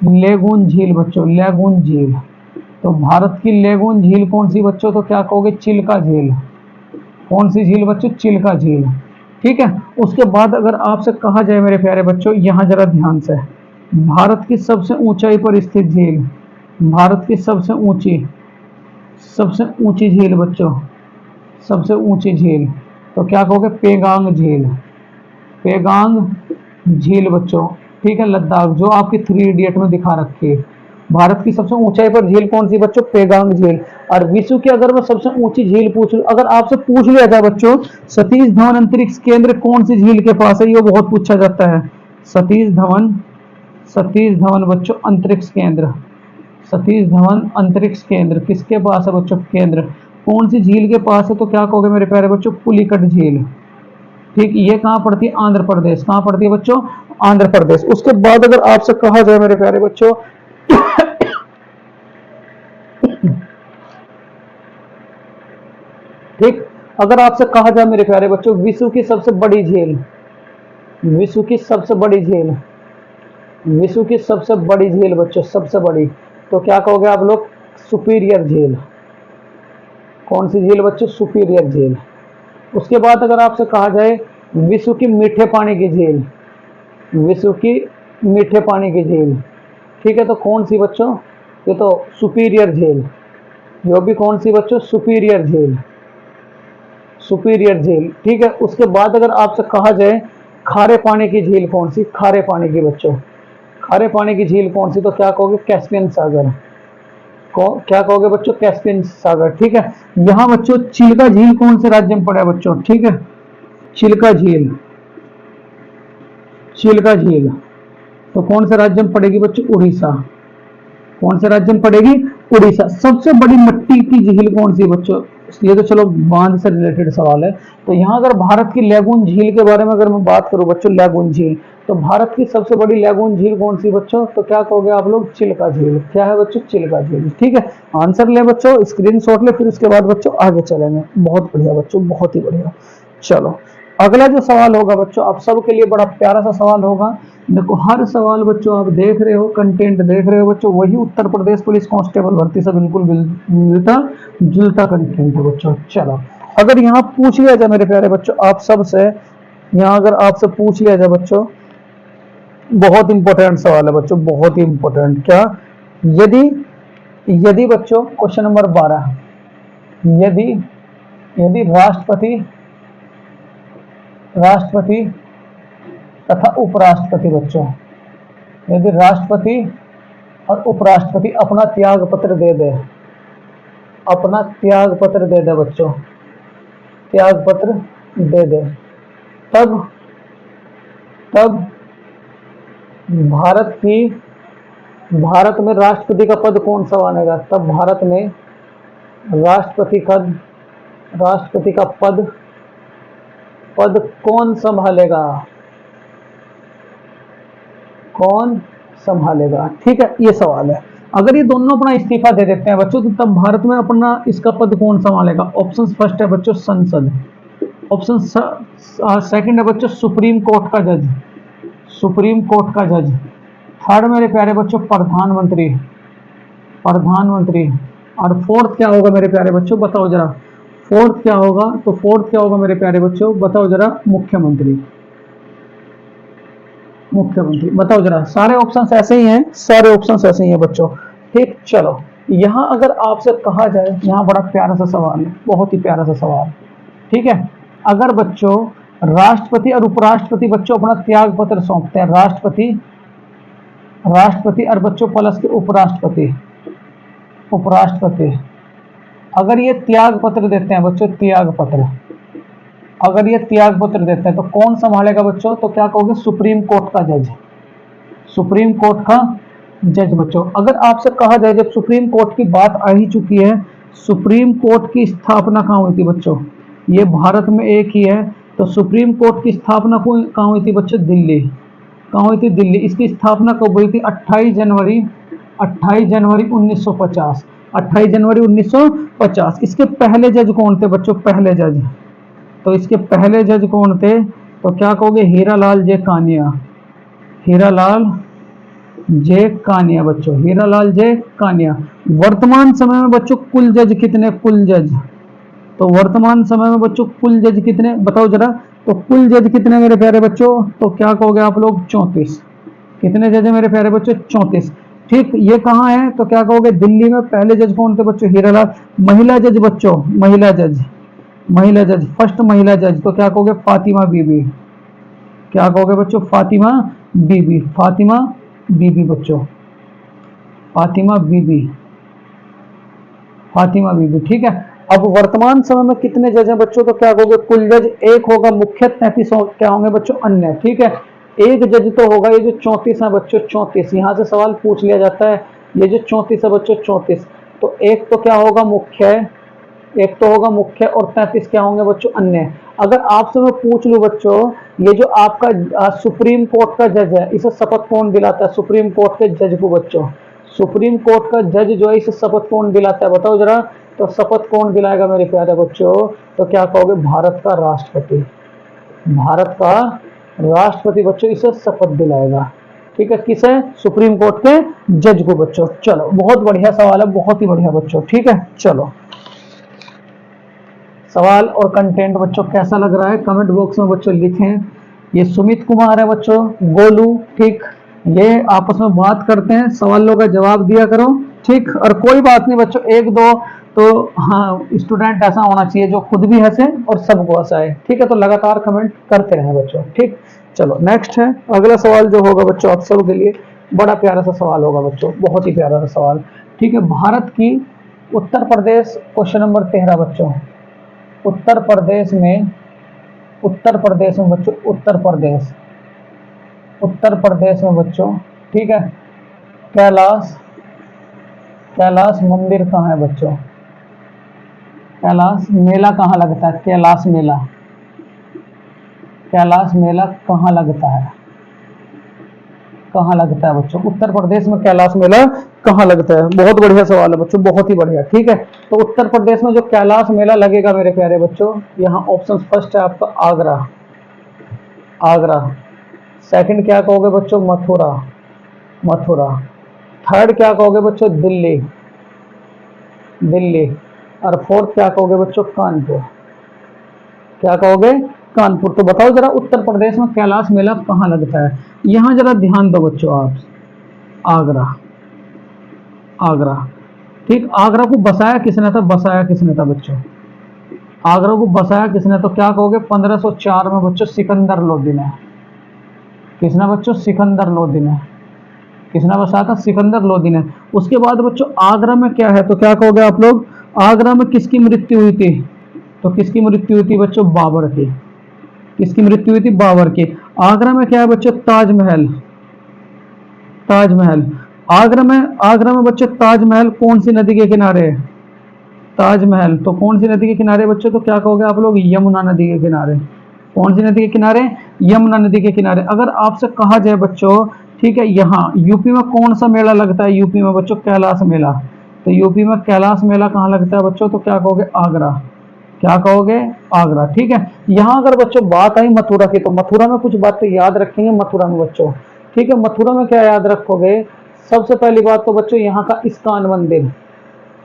लेगून झील बच्चों, लेगून झील। तो भारत की लेगून झील कौन सी बच्चों? तो क्या कहोगे? चिल्का झील। कौन सी झील बच्चों? चिल्का झील। ठीक है, उसके बाद अगर आपसे कहा जाए मेरे प्यारे बच्चों, यहां जरा ध्यान से, भारत की सबसे ऊंचाई पर स्थित झील, भारत की सबसे ऊंची झील बच्चों, सबसे ऊंची झील। तो क्या कहोगे? पेगांग झील, पेगांग झील बच्चों। ठीक है, लद्दाख, जो आपकी 3 इडियट में दिखा रखी है। भारत की सबसे ऊंचाई पर झील कौन सी बच्चों? पेगांग झील। और विश्व की अगर मैं सबसे ऊंची झील पूछ लूं, अगर आपसे पूछ लिया जाए बच्चों सतीश धवन अंतरिक्ष केंद्र कौन सी झील के पास है, ये बहुत पूछा जाता है। सतीश धवन, सतीश धवन बच्चों अंतरिक्ष केंद्र, सतीश धवन अंतरिक्ष केंद्र किसके पास है बच्चों? केंद्र कौन सी झील के पास है? तो क्या कहोगे मेरे प्यारे बच्चों? पुलिकट झील। ठीक, ये कहाँ पड़ती है? आंध्र प्रदेश। कहाँ पड़ती है बच्चों? आंध्र प्रदेश। उसके बाद अगर आपसे कहा जाए मेरे प्यारे बच्चों, ठीक, अगर आपसे कहा जाए मेरे प्यारे बच्चों विश्व की सबसे बड़ी झील, विश्व की सबसे बड़ी झील, विश्व की सबसे बड़ी झील बच्चों, सबसे बड़ी, तो क्या कहोगे आप लोग? सुपीरियर झील। कौन सी झील बच्चों? सुपीरियर झील। उसके बाद अगर आपसे कहा जाए विश्व की मीठे पानी की झील, विश्व की मीठे पानी की झील, ठीक है, तो कौन सी बच्चों? ये तो सुपीरियर झील। ये भी कौन सी बच्चों? सुपीरियर झील, सुपीरियर झील, ठीक है। उसके बाद अगर आपसे कहा जाए खारे पानी की झील कौन सी? खारे पानी की बच्चों, खारे पानी की झील कौन सी? तो क्या कहोगे? कैस्पियन सागर। क्या कहोगे बच्चों? कैस्पियन सागर, ठीक है। यहाँ बच्चों चिल्का झील कौन से राज्य में पड़ा है बच्चों? ठीक है, चिल्का झील, चिल्का झील तो कौन से राज्य में पड़ेगी बच्चों? उड़ीसा। कौन से राज्य में पड़ेगी? उड़ीसा। सबसे बड़ी मिट्टी की झील कौन सी बच्चों? ये तो चलो बांध से रिलेटेड सवाल है। तो यहाँ अगर भारत की लैगून झील के बारे में अगर मैं बात करूं बच्चों, लैगून झील, तो भारत की सबसे बड़ी लैगून झील कौन सी बच्चों? तो क्या कहोगे आप लोग? चिल्का झील। क्या है बच्चों? चिल्का झील, ठीक है। आंसर ले बच्चों, स्क्रीनशॉट ले, फिर उसके बाद बच्चों आगे चलेंगे। बहुत बढ़िया बच्चों, बहुत ही बढ़िया। चलो अगला जो सवाल होगा बच्चों, आप सबके लिए बड़ा प्यारा सा सवाल होगा। देखो हर सवाल बच्चों आप देख रहे हो, कंटेंट देख रहे हो बच्चों, वही उत्तर प्रदेश पुलिस कांस्टेबल भर्ती से बिल्कुल मिलता जुलता कंटेंट है बच्चों। चलो अगर यहाँ पूछ लिया जाए मेरे प्यारे बच्चों आप सबसे, यहाँ अगर आपसे पूछ लिया जाए बच्चों, बहुत इंपॉर्टेंट सवाल है बच्चों, बहुत ही इंपॉर्टेंट। क्या? यदि यदि बच्चों क्वेश्चन नंबर 12, यदि यदि राष्ट्रपति राष्ट्रपति तथा उपराष्ट्रपति बच्चों, यदि राष्ट्रपति और उपराष्ट्रपति अपना त्याग पत्र दे दे, अपना त्याग पत्र दे दे बच्चों, त्याग पत्र दे दे, तब तब भारत की भारत में राष्ट्रपति का पद कौन संभालेगा? तब भारत में राष्ट्रपति का पद पद कौन संभालेगा? कौन संभालेगा? ठीक है, ये सवाल है। अगर ये दोनों अपना इस्तीफा दे देते हैं बच्चों, तो तब भारत में अपना इसका पद कौन संभालेगा? ऑप्शन फर्स्ट है बच्चों संसद, ऑप्शन सेकंड है बच्चों सुप्रीम कोर्ट का जज, सुप्रीम कोर्ट का जज, थर्ड मेरे प्यारे बच्चों प्रधानमंत्री, प्रधानमंत्री, और फोर्थ क्या होगा मेरे प्यारे बच्चों? बताओ जरा, फोर्थ क्या होगा? तो फोर्थ क्या होगा मेरे प्यारे बच्चों? बताओ जरा, मुख्यमंत्री, मुख्यमंत्री, बताओ जरा। सारे ऑप्शंस ऐसे ही हैं, सारे ऑप्शंस ऐसे ही हैं बच्चों, ठीक। चलो यहाँ अगर आपसे कहा जाए, यहाँ बड़ा प्यारा सा सवाल है, बहुत ही प्यारा सा सवाल, ठीक है। अगर बच्चों राष्ट्रपति और उपराष्ट्रपति बच्चों अपना त्याग पत्र सौंपते हैं, राष्ट्रपति राष्ट्रपति और बच्चों प्लस के उपराष्ट्रपति, उपराष्ट्रपति अगर ये त्याग पत्र देते हैं बच्चों, त्याग पत्र, अगर ये त्याग पत्र देते हैं तो कौन संभालेगा बच्चों? तो क्या कहोगे? सुप्रीम कोर्ट का जज, सुप्रीम कोर्ट का जज बच्चों। अगर आपसे कहा जाए, जब सुप्रीम कोर्ट की बात आ ही चुकी है, सुप्रीम कोर्ट की स्थापना कहाँ हुई थी बच्चों? ये भारत में एक ही है, तो सुप्रीम कोर्ट की स्थापना कहाँ हुई थी बच्चों? दिल्ली। कहाँ हुई थी? दिल्ली। इसकी स्थापना कब हुई थी? 28 जनवरी 1950, 28 जनवरी 1950। इसके पहले जज कौन थे बच्चों? पहले जज, तो इसके पहले जज कौन थे? तो क्या कहोगे? हीरालाल जे कानिया, हीरालाल जे कानिया बच्चों, हीरालाल जे कानिया। वर्तमान समय में बच्चों कुल जज कितने? कुल जज, तो वर्तमान समय में बच्चों कुल जज कितने? बताओ जरा। तो कुल जज कितने मेरे प्यारे बच्चों? तो क्या कहोगे आप लोग? 34। कितने जज है मेरे प्यारे बच्चों? 34, ठीक। ये कहाँ है? तो क्या कहोगे? दिल्ली में। पहले जज कौन थे बच्चों? हीरालाल। महिला जज बच्चों, महिला जज, महिला जज, फर्स्ट महिला जज, तो क्या कहोगे? फातिमा बीबी। क्या कहोगे बच्चों? फातिमा बीबी, फातिमा बीबी बच्चों, फातिमा बीबी, फातिमा बीबी, ठीक है। अब वर्तमान समय में कितने जज हैं बच्चों? तो क्या कहोगे? कुल जज एक होगा मुख्य, 33 क्या होंगे बच्चों? अन्य, ठीक है। एक जज तो होगा, ये जो 34 है बच्चों, 34, यहाँ से सवाल पूछ लिया जाता है। ये जो 34 है बच्चों, 34, तो एक तो क्या होगा? मुख्य, एक तो होगा मुख्य, और 33 क्या होंगे बच्चों? अन्य। अगर आपसे मैं पूछ लूं बच्चों, ये जो आपका सुप्रीम कोर्ट का जज है, इसे शपथ कौन दिलाता है? सुप्रीम कोर्ट के जज को बच्चों, सुप्रीम कोर्ट का जज जो है, इसे शपथ कौन दिलाता है? बताओ जरा। तो शपथ कौन दिलाएगा मेरे प्यारे बच्चों? तो क्या कहोगे? भारत का राष्ट्रपति, भारत का राष्ट्रपति बच्चों इसे शपथ दिलाएगा। ठीक है, किसे? सुप्रीम कोर्ट के जज को बच्चों। चलो बहुत बढ़िया सवाल है, बहुत ही बढ़िया बच्चों। ठीक है, चलो सवाल और कंटेंट बच्चों कैसा लग रहा है कमेंट बॉक्स में बच्चों लिखें। ये सुमित कुमार है बच्चों, गोलू, ठीक, ये आपस में बात करते हैं, सवालों का जवाब दिया करो। ठीक, और कोई बात नहीं बच्चों, एक दो तो हाँ स्टूडेंट ऐसा होना चाहिए जो खुद भी हंसे और सबको हंसाए। ठीक है, तो लगातार कमेंट करते रहें बच्चों। ठीक, चलो नेक्स्ट है अगला सवाल जो होगा बच्चों आप सबके लिए बड़ा प्यारा सा सवाल होगा बच्चों, बहुत ही प्यारा सा सवाल। ठीक है, भारत की उत्तर प्रदेश, क्वेश्चन नंबर 13 बच्चों। उत्तर प्रदेश में, उत्तर प्रदेश में बच्चों, उत्तर प्रदेश, उत्तर प्रदेश में बच्चों, ठीक है, कैलाश, कैलाश मंदिर कहाँ है बच्चों? कैलाश मेला कहाँ लगता है? कैलाश मेला, कैलाश मेला कहाँ लगता है? कहाँ लगता है बच्चों? उत्तर प्रदेश में कैलाश मेला कहाँ लगता है? बहुत बढ़िया सवाल है बच्चों, बहुत ही बढ़िया। ठीक है, तो उत्तर प्रदेश में जो कैलाश मेला लगेगा मेरे प्यारे बच्चों, यहाँ ऑप्शन फर्स्ट है आपका आगरा, आगरा। सेकंड क्या कहोगे बच्चों? मथुरा, मथुरा। थर्ड क्या कहोगे बच्चों? दिल्ली, दिल्ली। और फोर्थ क्या कहोगे बच्चों? कानपुर। क्या कहोगे? कानपुर। तो बताओ जरा उत्तर प्रदेश में कैलाश मेला कहाँ लगता है? यहां जरा ध्यान दो बच्चों आप। आगरा, आगरा। ठीक, आगरा को बसाया किसने था? बसाया किसने था बच्चों? आगरा को बसाया किसने? तो क्या कहोगे? 1504 में बच्चों सिकंदर लोदी ने। किसने बच्चों? सिकंदर लोदी ने। किसने बसाया था? सिकंदर लोदी ने। उसके बाद बच्चों आगरा में क्या है? तो क्या कहोगे आप लोग? आगरा में किसकी मृत्यु हुई थी? तो किसकी मृत्यु हुई थी बच्चों? बाबर की। किसकी मृत्यु हुई थी? बाबर की। आगरा में क्या है बच्चों? ताजमहल, ताजमहल। आगरा में बच्चों ताजमहल कौन सी नदी के किनारे है? ताजमहल तो कौन सी नदी के किनारे बच्चों? तो क्या कहोगे आप लोग? यमुना नदी के किनारे। कौन सी नदी के किनारे? यमुना नदी के किनारे। अगर आपसे कहा जाए बच्चों, ठीक है, यहाँ यूपी में कौन सा मेला लगता है? यूपी में बच्चों कैलाश मेला। तो यूपी में कैलाश मेला कहाँ लगता है बच्चों? तो क्या कहोगे? आगरा। क्या कहोगे? आगरा। ठीक है, यहाँ अगर बच्चों बात आई मथुरा की, तो मथुरा में कुछ बातें याद रखेंगे मथुरा में बच्चों। ठीक है, मथुरा में क्या याद रखोगे? सबसे पहली बात तो बच्चों यहाँ का इस्कॉन मंदिर,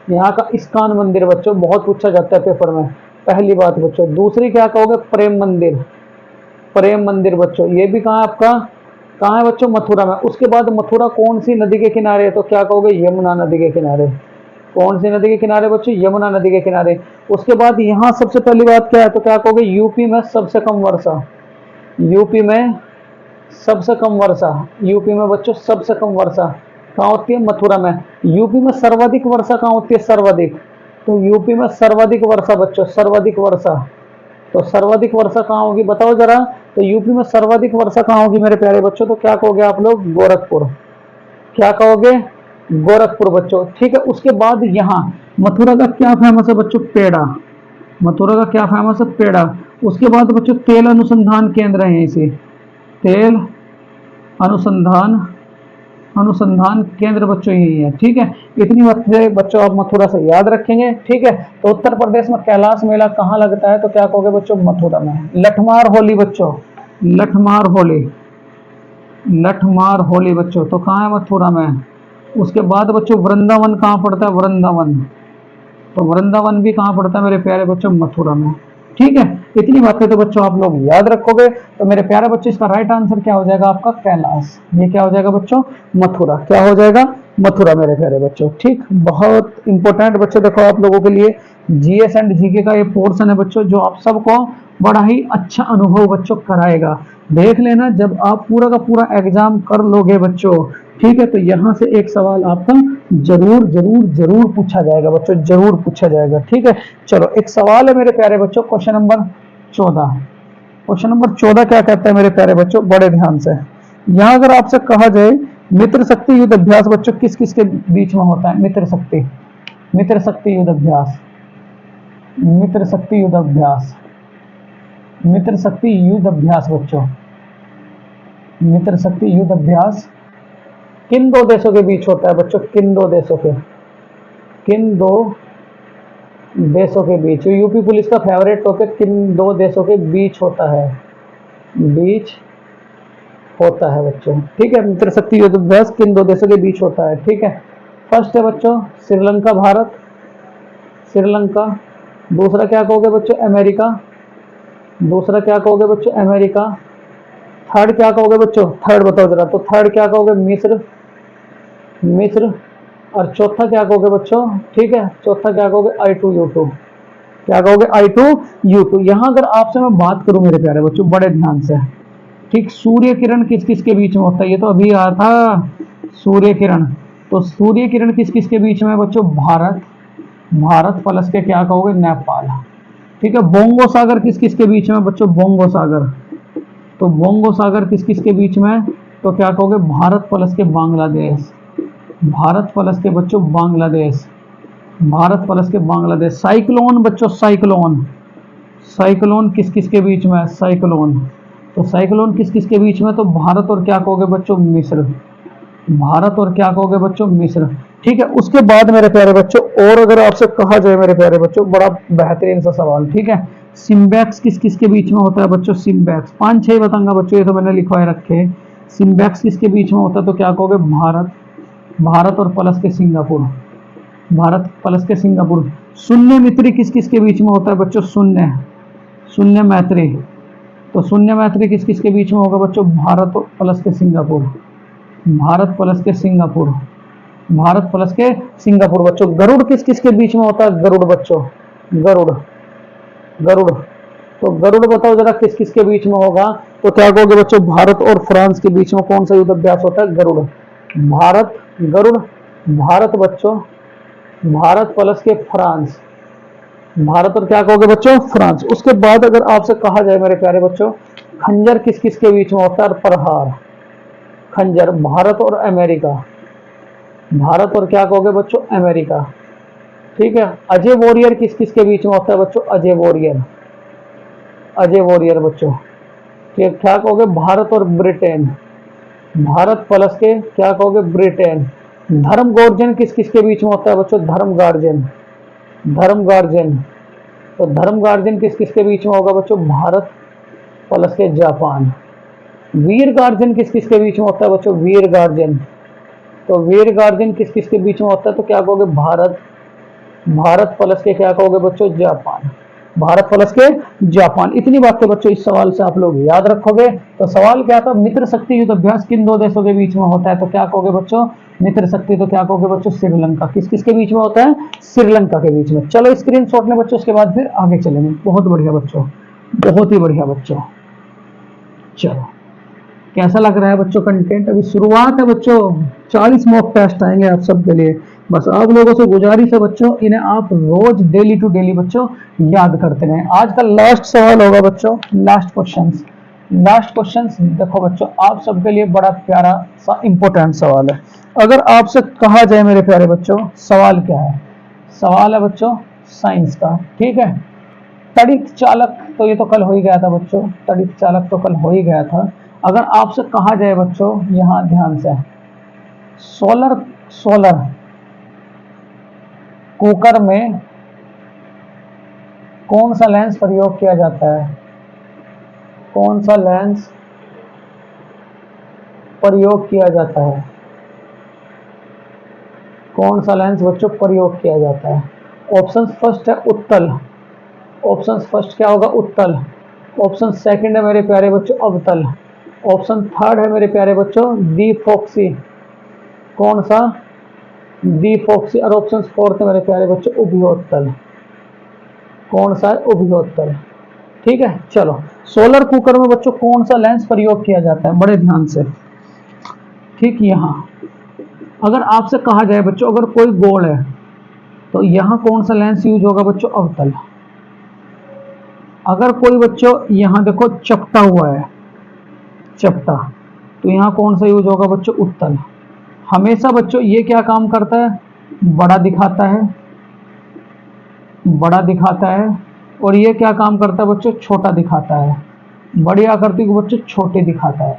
यहाँ का इस्कॉन मंदिर बच्चों बहुत पूछा जाता है पेपर में, पहली बात बच्चों। दूसरी क्या कहोगे? प्रेम मंदिर, प्रेम मंदिर बच्चों, ये भी कहाँ है आपका? कहाँ है बच्चों? मथुरा में। उसके बाद मथुरा कौन सी नदी के किनारे है? तो क्या कहोगे? यमुना नदी के किनारे। कौन सी नदी के किनारे बच्चों? यमुना नदी के किनारे। उसके बाद यहाँ सबसे पहली बात क्या है? तो क्या कहोगे? यूपी में सबसे कम वर्षा, यूपी में सबसे कम वर्षा, यूपी में बच्चों सबसे कम वर्षा कहाँ होती है? मथुरा में। यूपी में सर्वाधिक वर्षा कहाँ होती है? सर्वाधिक, तो यूपी में सर्वाधिक वर्षा बच्चों, सर्वाधिक वर्षा। तो सर्वाधिक वर्षा कहाँ होगी बताओ जरा? तो यूपी में सर्वाधिक वर्षा कहाँ होगी मेरे प्यारे बच्चों? तो क्या कहोगे आप लोग? गोरखपुर। क्या कहोगे? गोरखपुर बच्चों। ठीक है, उसके बाद यहाँ मथुरा का क्या फेमस है बच्चों? पेड़ा। मथुरा का क्या फेमस है? पेड़ा। उसके बाद बच्चों तेल अनुसंधान केंद्र है यहीं से, तेल अनुसंधान, अनुसंधान केंद्र बच्चों यही है। ठीक है, इतनी बातें बच्चों आप मथुरा से याद रखेंगे। ठीक है, तो उत्तर प्रदेश में कैलाश मेला कहाँ लगता है? तो क्या कहोगे बच्चों? मथुरा में। लठमार होली बच्चों, लठमार होली, लठमार होली बच्चों तो कहाँ है? मथुरा में। उसके बाद बच्चों वृंदावन कहाँ पड़ता है? वृंदावन, तो वृंदावन भी कहाँ पड़ता है मेरे प्यारे बच्चों? मथुरा में। ठीक है, इतनी बातें तो बच्चों आप लोग याद रखोगे। तो मेरे प्यारे बच्चों इसका राइट आंसर क्या हो जाएगा आपका? कैलाश। ये क्या हो जाएगा बच्चों? मथुरा। क्या हो जाएगा? मथुरा मेरे प्यारे बच्चों। ठीक, बहुत इंपॉर्टेंट बच्चों देखो आप लोगों के लिए जीएस एंड जीके का ये पोर्शन है बच्चों, जो आप सबको बड़ा ही अच्छा अनुभव बच्चों कराएगा। देख लेना जब आप पूरा का पूरा एग्जाम कर लोगे बच्चों, ठीक है, तो यहाँ से एक सवाल आपका जरूर जरूर जरूर पूछा जाएगा बच्चों, जरूर पूछा जाएगा। ठीक है, चलो एक सवाल है मेरे प्यारे बच्चों, क्वेश्चन नंबर 14। क्वेश्चन नंबर 14 क्या कहता है मेरे प्यारे बच्चों? बड़े ध्यान से। यहाँ अगर आपसे कहा जाए मित्र शक्ति युद्ध अभ्यास बच्चों किस किस के बीच में होता है? मित्र शक्ति, मित्र शक्ति युद्ध अभ्यास, मित्र शक्ति युद्ध अभ्यास, मित्र शक्ति युद्ध अभ्यास बच्चों, मित्र शक्ति युद्ध अभ्यास किन दो देशों के बीच होता है बच्चों? किन दो देशों के, किन दो देशों के बीच? यूपी पुलिस का फेवरेट टॉपिक किन दो देशों के बीच होता है? बीच होता है बच्चों। ठीक है, मित्र शक्ति युद्धाभ्यास किन दो देशों के बीच होता है? ठीक है, फर्स्ट है बच्चों श्रीलंका भारत, श्रीलंका। दूसरा क्या कहोगे बच्चों? अमेरिका। दूसरा क्या कहोगे बच्चों? अमेरिका। थर्ड क्या कहोगे बच्चों? थर्ड बताओ जरा। तो थर्ड क्या कहोगे? मिस्र, मिस्र। और चौथा क्या कहोगे बच्चों? ठीक है, चौथा क्या कहोगे? I2U2। क्या कहोगे? I2U2। यहां अगर आपसे मैं बात करूं मेरे प्यारे बच्चों बड़े ध्यान से, ठीक, सूर्य किरण किस किस के बीच में होता है? ये तो अभी आया था सूर्य किरण। तो सूर्य किरण किस किस के बीच में है बच्चों? भारत, भारत प्लस के क्या कहोगे? नेपाल। ठीक है, बोंगो सागर किस किस के बीच में बच्चों? बोंगो सागर। तो बोंगो सागर किस किस के बीच में? तो क्या कहोगे? भारत प्लस के बांग्लादेश, भारत प्लस के बच्चों बांग्लादेश, भारत प्लस के बांग्लादेश। साइक्लोन बच्चों, साइक्लोन, साइक्लोन किस किस के बीच में है? साइक्लोन। तो साइक्लोन किस किस के बीच में? तो भारत और क्या कहोगे बच्चों? मिस्र, भारत और क्या कहोगे बच्चों? मिस्र। ठीक है, उसके बाद मेरे प्यारे बच्चों और अगर आपसे कहा जाए मेरे प्यारे बच्चों बड़ा बेहतरीन सा सवाल, ठीक है, सिम्बैक्स किस किस के बीच में होता है बच्चों? सिम्बैक्स 5-6 बताऊंगा बच्चों, ये तो मैंने लिखवाए रखे। सिम्बैक्स किसके बीच में होता है? तो क्या कहोगे? भारत, भारत और प्लस के सिंगापुर, भारत प्लस के सिंगापुर। शून्य मित्री किस किस के बीच में होता है बच्चों? शून्य, शून्य मैत्री। तो शून्य मैत्री किस किस के बीच में होगा बच्चों? भारत प्लस के सिंगापुर, भारत प्लस के सिंगापुर, भारत प्लस के सिंगापुर बच्चों। गरुड़ किस किस के बीच में होता है? गरुड़ बच्चों, गरुड़, गरुड़। तो गरुड़ बताओ जरा किस किस के बीच में होगा? तो क्या कहोगे बच्चों? भारत और फ्रांस के बीच में कौन सा युद्ध अभ्यास होता है? गरुड़, भारत, गरुड़, भारत बच्चों, भारत प्लस के फ्रांस, भारत और क्या कहोगे बच्चों? फ्रांस। उसके बाद अगर आपसे कहा जाए मेरे प्यारे बच्चों खंजर किस किस के बीच में होता है? प्रहार, खंजर, भारत और अमेरिका, भारत और क्या कहोगे बच्चों? अमेरिका। ठीक है, अजय वॉरियर किस किस के बीच में होता है बच्चों? अजय वॉरियर, अजय वॉरियर बच्चों। ठीक, क्या कहोगे? भारत और ब्रिटेन, भारत प्लस के क्या कहोगे? ब्रिटेन। धर्म गार्जियन किस किस के बीच में होता है बच्चों? धर्म गार्जियन, धर्म गार्जियन। तो धर्म गार्जियन किस किस के बीच में होगा बच्चों? भारत प्लस के जापान। वीर गार्जियन किस किस के बीच में होता है बच्चों? वीर गार्जियन। तो वीर गार्जियन किस किस के बीच में होता है? तो क्या कहोगे? भारत, भारत प्लस के क्या कहोगे बच्चों? जापान, भारत प्लस के जापान। इतनी बातें बच्चों इस सवाल से आप लोग याद रखोगे। तो सवाल क्या था? मित्र शक्ति युद्ध अभ्यास किन दो देशों के बीच में होता है? तो क्या कहोगे बच्चों? मित्र शक्ति। तो क्या कहोगे बच्चों? श्रीलंका। किस किस के बीच में होता है? श्रीलंका के बीच में। चलो स्क्रीनशॉट में बच्चों, उसके बाद फिर आगे चलेंगे। बहुत बढ़िया बच्चों, बहुत ही बढ़िया बच्चों। चलो, कैसा लग रहा है बच्चों कंटेंट? अभी शुरुआत है बच्चों, 40 मॉक टेस्ट आएंगे आप सबके लिए। बस आप लोगों से गुजारिश है बच्चों, इन्हें आप रोज डेली टू डेली बच्चों याद करते रहें। आज का लास्ट सवाल होगा बच्चों, लास्ट क्वेश्चंस, लास्ट क्वेश्चंस। देखो बच्चों, आप सबके लिए बड़ा प्यारा सा इंपॉर्टेंट सवाल है। अगर आपसे कहा जाए मेरे प्यारे बच्चों, सवाल क्या है? सवाल है बच्चों साइंस का। ठीक है, तड़ित चालक, तो ये तो कल हो ही गया था बच्चों, तड़ित चालक तो कल हो ही गया था। अगर आपसे कहा जाए बच्चों, यहां ध्यान से, सोलर, सोलर कुकर में कौन सा लेंस प्रयोग किया जाता है? कौन सा लेंस प्रयोग किया जाता है? कौन सा लेंस बच्चों प्रयोग किया जाता है? ऑप्शन फर्स्ट है उत्तल, ऑप्शन फर्स्ट क्या होगा? उत्तल। ऑप्शन सेकंड है मेरे प्यारे बच्चों अवतल। ऑप्शन थर्ड है मेरे प्यारे बच्चों द्विफोक्सी। कौन सा? द्विफोक्सी। और ऑप्शन फोर्थ है मेरे प्यारे बच्चों उभयोत्तल। कौन सा है? उभयोत्तल। ठीक है, चलो, सोलर कुकर में बच्चों कौन सा लेंस प्रयोग किया जाता है? बड़े ध्यान से। ठीक, यहां अगर आपसे कहा जाए बच्चों, अगर कोई गोल है तो यहां कौन सा लेंस यूज होगा बच्चों? अवतल। अगर कोई बच्चों यहां देखो चपटा हुआ है, चपटा, तो यहां कौन सा यूज होगा बच्चों? उत्तल। हमेशा बच्चों ये क्या काम करता है? बड़ा दिखाता है, बड़ा दिखाता है। और ये क्या काम करता है बच्चों? छोटा दिखाता है। बड़ी आकृति को बच्चों छोटे दिखाता है,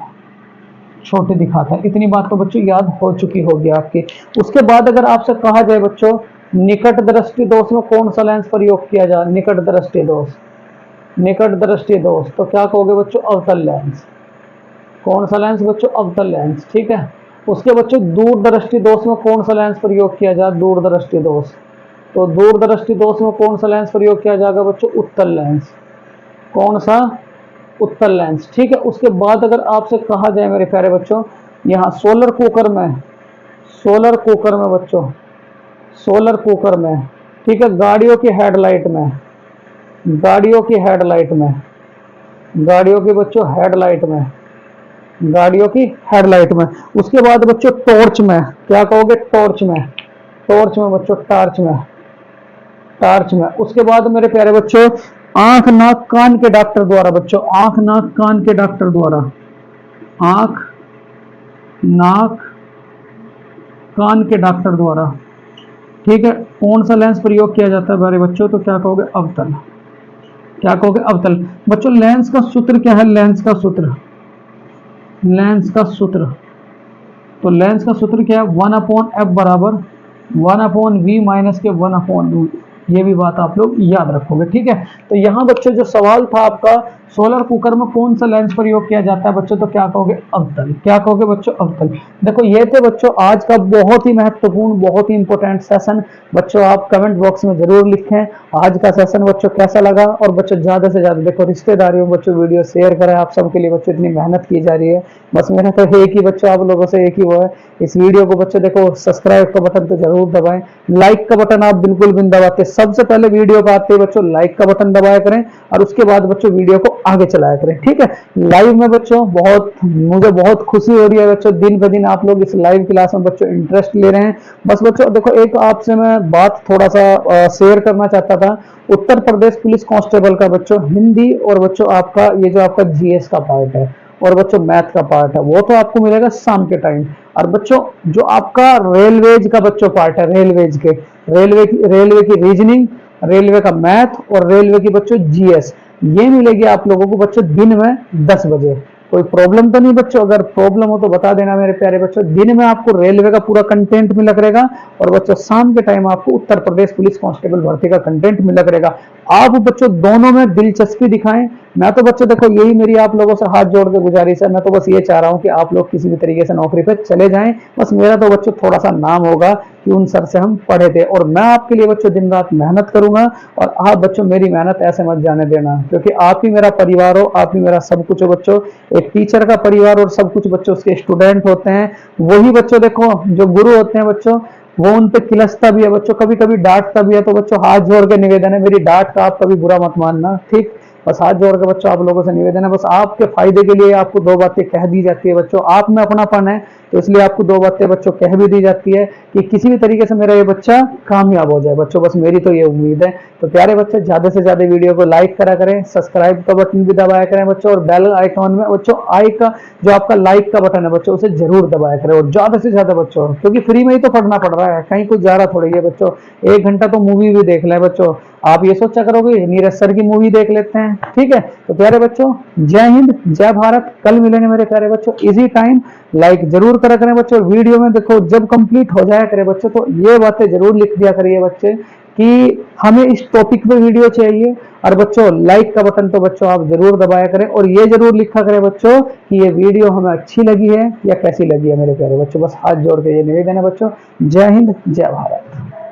छोटे दिखाता है। इतनी बात तो बच्चों याद हो चुकी होगी आपकी। उसके बाद अगर आपसे कहा जाए बच्चों निकट दृष्टि दोष में कौन सा लेंस प्रयोग किया जाए? निकट दृष्टि दोष, निकट दृष्टि दोष, तो क्या कहोगे बच्चों? अवतल लेंस। कौन सा लेंस बच्चों? अवतल लेंस। ठीक है, उसके बच्चों दूरदृष्टि दोष में कौन सा लेंस प्रयोग किया जाए? दूरदृष्टि दोष। तो दूरदृष्टि दोष में कौन सा लेंस प्रयोग किया जाएगा बच्चों? उत्तल लेंस। कौन सा? उत्तल लेंस। ठीक है, उसके बाद अगर आपसे कहा जाए मेरे प्यारे बच्चों, यहाँ सोलर कुकर में, सोलर कुकर में बच्चों, सोलर कुकर में, ठीक है, गाड़ियों की हेडलाइट में, गाड़ियों की हेडलाइट में, गाड़ियों की बच्चों हेडलाइट में, गाड़ियों की हेडलाइट में, उसके बाद बच्चों टॉर्च में, क्या कहोगे? टॉर्च में, टॉर्च में बच्चों, टार्च में, टार्च में। उसके बाद मेरे प्यारे बच्चों आंख नाक कान के डॉक्टर द्वारा बच्चों, आंख नाक कान के डॉक्टर द्वारा, आंख नाक कान के डॉक्टर द्वारा, ठीक है, कौन सा लेंस प्रयोग किया जाता है मेरे बच्चों? तो क्या कहोगे? अवतल। क्या कहोगे? अवतल। बच्चों लेंस का सूत्र क्या है? लेंस का सूत्र, लेंस का सूत्र, तो लेंस का सूत्र क्या है? 1/f बराबर 1/v माइनस के 1/u। ये भी बात आप लोग याद रखोगे। ठीक है, तो यहाँ बच्चों जो सवाल था आपका, सोलर कुकर में कौन सा लेंस प्रयोग किया जाता है बच्चों? तो क्या कहोगे? अवतल। क्या कहोगे बच्चों? अवतल। देखो ये थे बच्चों आज का बहुत ही महत्वपूर्ण, बहुत ही इंपॉर्टेंट सेशन। बच्चों आप कमेंट बॉक्स में जरूर लिखें आज का सेशन बच्चों कैसा लगा। और बच्चों ज्यादा से ज्यादा देखो रिश्तेदारियों बच्चों वीडियो शेयर करें। आप सबके लिए बच्चों इतनी मेहनत की जा रही है, बस मेरा तो एक ही बच्चों आप लोगों से एक ही वो है, इस वीडियो को बच्चों देखो सब्सक्राइब का बटन तो जरूर दबाएं, लाइक का बटन आप बिल्कुल भी दबाते, सबसे पहले वीडियो को आते बच्चों लाइक का बटन दबाया करें और उसके बाद बच्चों वीडियो को आगे चलाया करें। ठीक है, लाइव में बच्चों मुझे बहुत खुशी हो रही है बच्चों, दिन ब दिन आप लोग इस लाइव क्लास में बच्चों इंटरेस्ट ले रहे हैं। बस बच्चों देखो एक आपसे मैं बात थोड़ा सा शेयर करना चाहता था, उत्तर प्रदेश पुलिस कांस्टेबल का बच्चों हिंदी और बच्चों आपका ये जो आपका जीएस का पार्ट है और बच्चों मैथ का पार्ट है वो तो आपको मिलेगा शाम के टाइम। और बच्चों जो आपका रेलवेज का बच्चों पार्ट है, रेलवे की रीजनिंग, रेलवे का मैथ और रेलवे की बच्चों जीएस, ये मिलेगी आप लोगों को बच्चों दिन में 10 बजे। कोई प्रॉब्लम तो नहीं बच्चों? अगर प्रॉब्लम हो तो बता देना मेरे प्यारे बच्चों। दिन में आपको रेलवे का पूरा कंटेंट मिला करेगा और बच्चों शाम के टाइम आपको उत्तर प्रदेश पुलिस कांस्टेबल भर्ती का कंटेंट मिला करेगा। आप बच्चों दोनों में दिलचस्पी दिखाएं। मैं तो बच्चों देखो यही मेरी आप लोगों से हाथ जोड़ के गुजारिश है, मैं तो बस ये चाह रहा हूं कि आप लोग किसी भी तरीके से नौकरी पे चले जाएं। बस मेरा तो बच्चों थोड़ा सा नाम होगा कि उन सर से हम पढ़े थे और मैं आपके लिए बच्चों दिन रात मेहनत करूंगा और आप बच्चों मेरी मेहनत ऐसे मत जाने देना, क्योंकि आप ही मेरा परिवार हो, आप ही मेरा सब कुछ हो बच्चों। एक टीचर का परिवार और सब कुछ बच्चों उसके स्टूडेंट होते हैं, वही बच्चों देखो जो गुरु होते हैं बच्चों वो उन पे किलसता भी है बच्चों, कभी कभी डांटता भी है। तो बच्चों हाथ जोड़ के निवेदन है, मेरी डांट का आप कभी बुरा मत मानना। ठीक, बस हाथ जोड़ के बच्चों आप लोगों से निवेदन है, बस आपके फायदे के लिए आपको दो बातें कह दी जाती है बच्चों। आप में अपनापन है तो इसलिए आपको दो बातें बच्चों कह भी दी जाती है कि किसी भी तरीके से मेरा ये बच्चा कामयाब हो जाए बच्चों, बस मेरी तो ये उम्मीद है। तो प्यारे बच्चे ज्यादा से ज्यादा वीडियो को लाइक करा करें, सब्सक्राइब का बटन भी दबाया करें बच्चों और बेल आइकॉन में बच्चों आई का जो आपका लाइक का बटन है बच्चों उसे जरूर दबाया करें और ज्यादा से ज्यादा बच्चों, क्योंकि फ्री में ही तो पढ़ना पड़ रहा है, कहीं कुछ जा रहा थोड़ी है बच्चों। 1 घंटा तो मूवी भी देख लें बच्चों, आप ये सोचा करोगे नीरज सर की मूवी देख लेते हैं। ठीक है, तो प्यारे बच्चों जय हिंद जय भारत, कल मिलेंगे मेरे प्यारे बच्चों इसी टाइम। लाइक जरूर करा करें बच्चों, वीडियो में देखो जब कंप्लीट हो जाया करे बच्चों तो ये बातें जरूर लिख दिया करिए बच्चे कि हमें इस टॉपिक पे वीडियो चाहिए। और बच्चों लाइक का बटन तो बच्चों आप जरूर दबाया करें और ये जरूर लिखा करें बच्चों कि ये वीडियो हमें अच्छी लगी है या कैसी लगी है मेरे प्यारे बच्चों। बस हाथ जोड़ के ये निवेदन है बच्चों। जय हिंद जय भारत।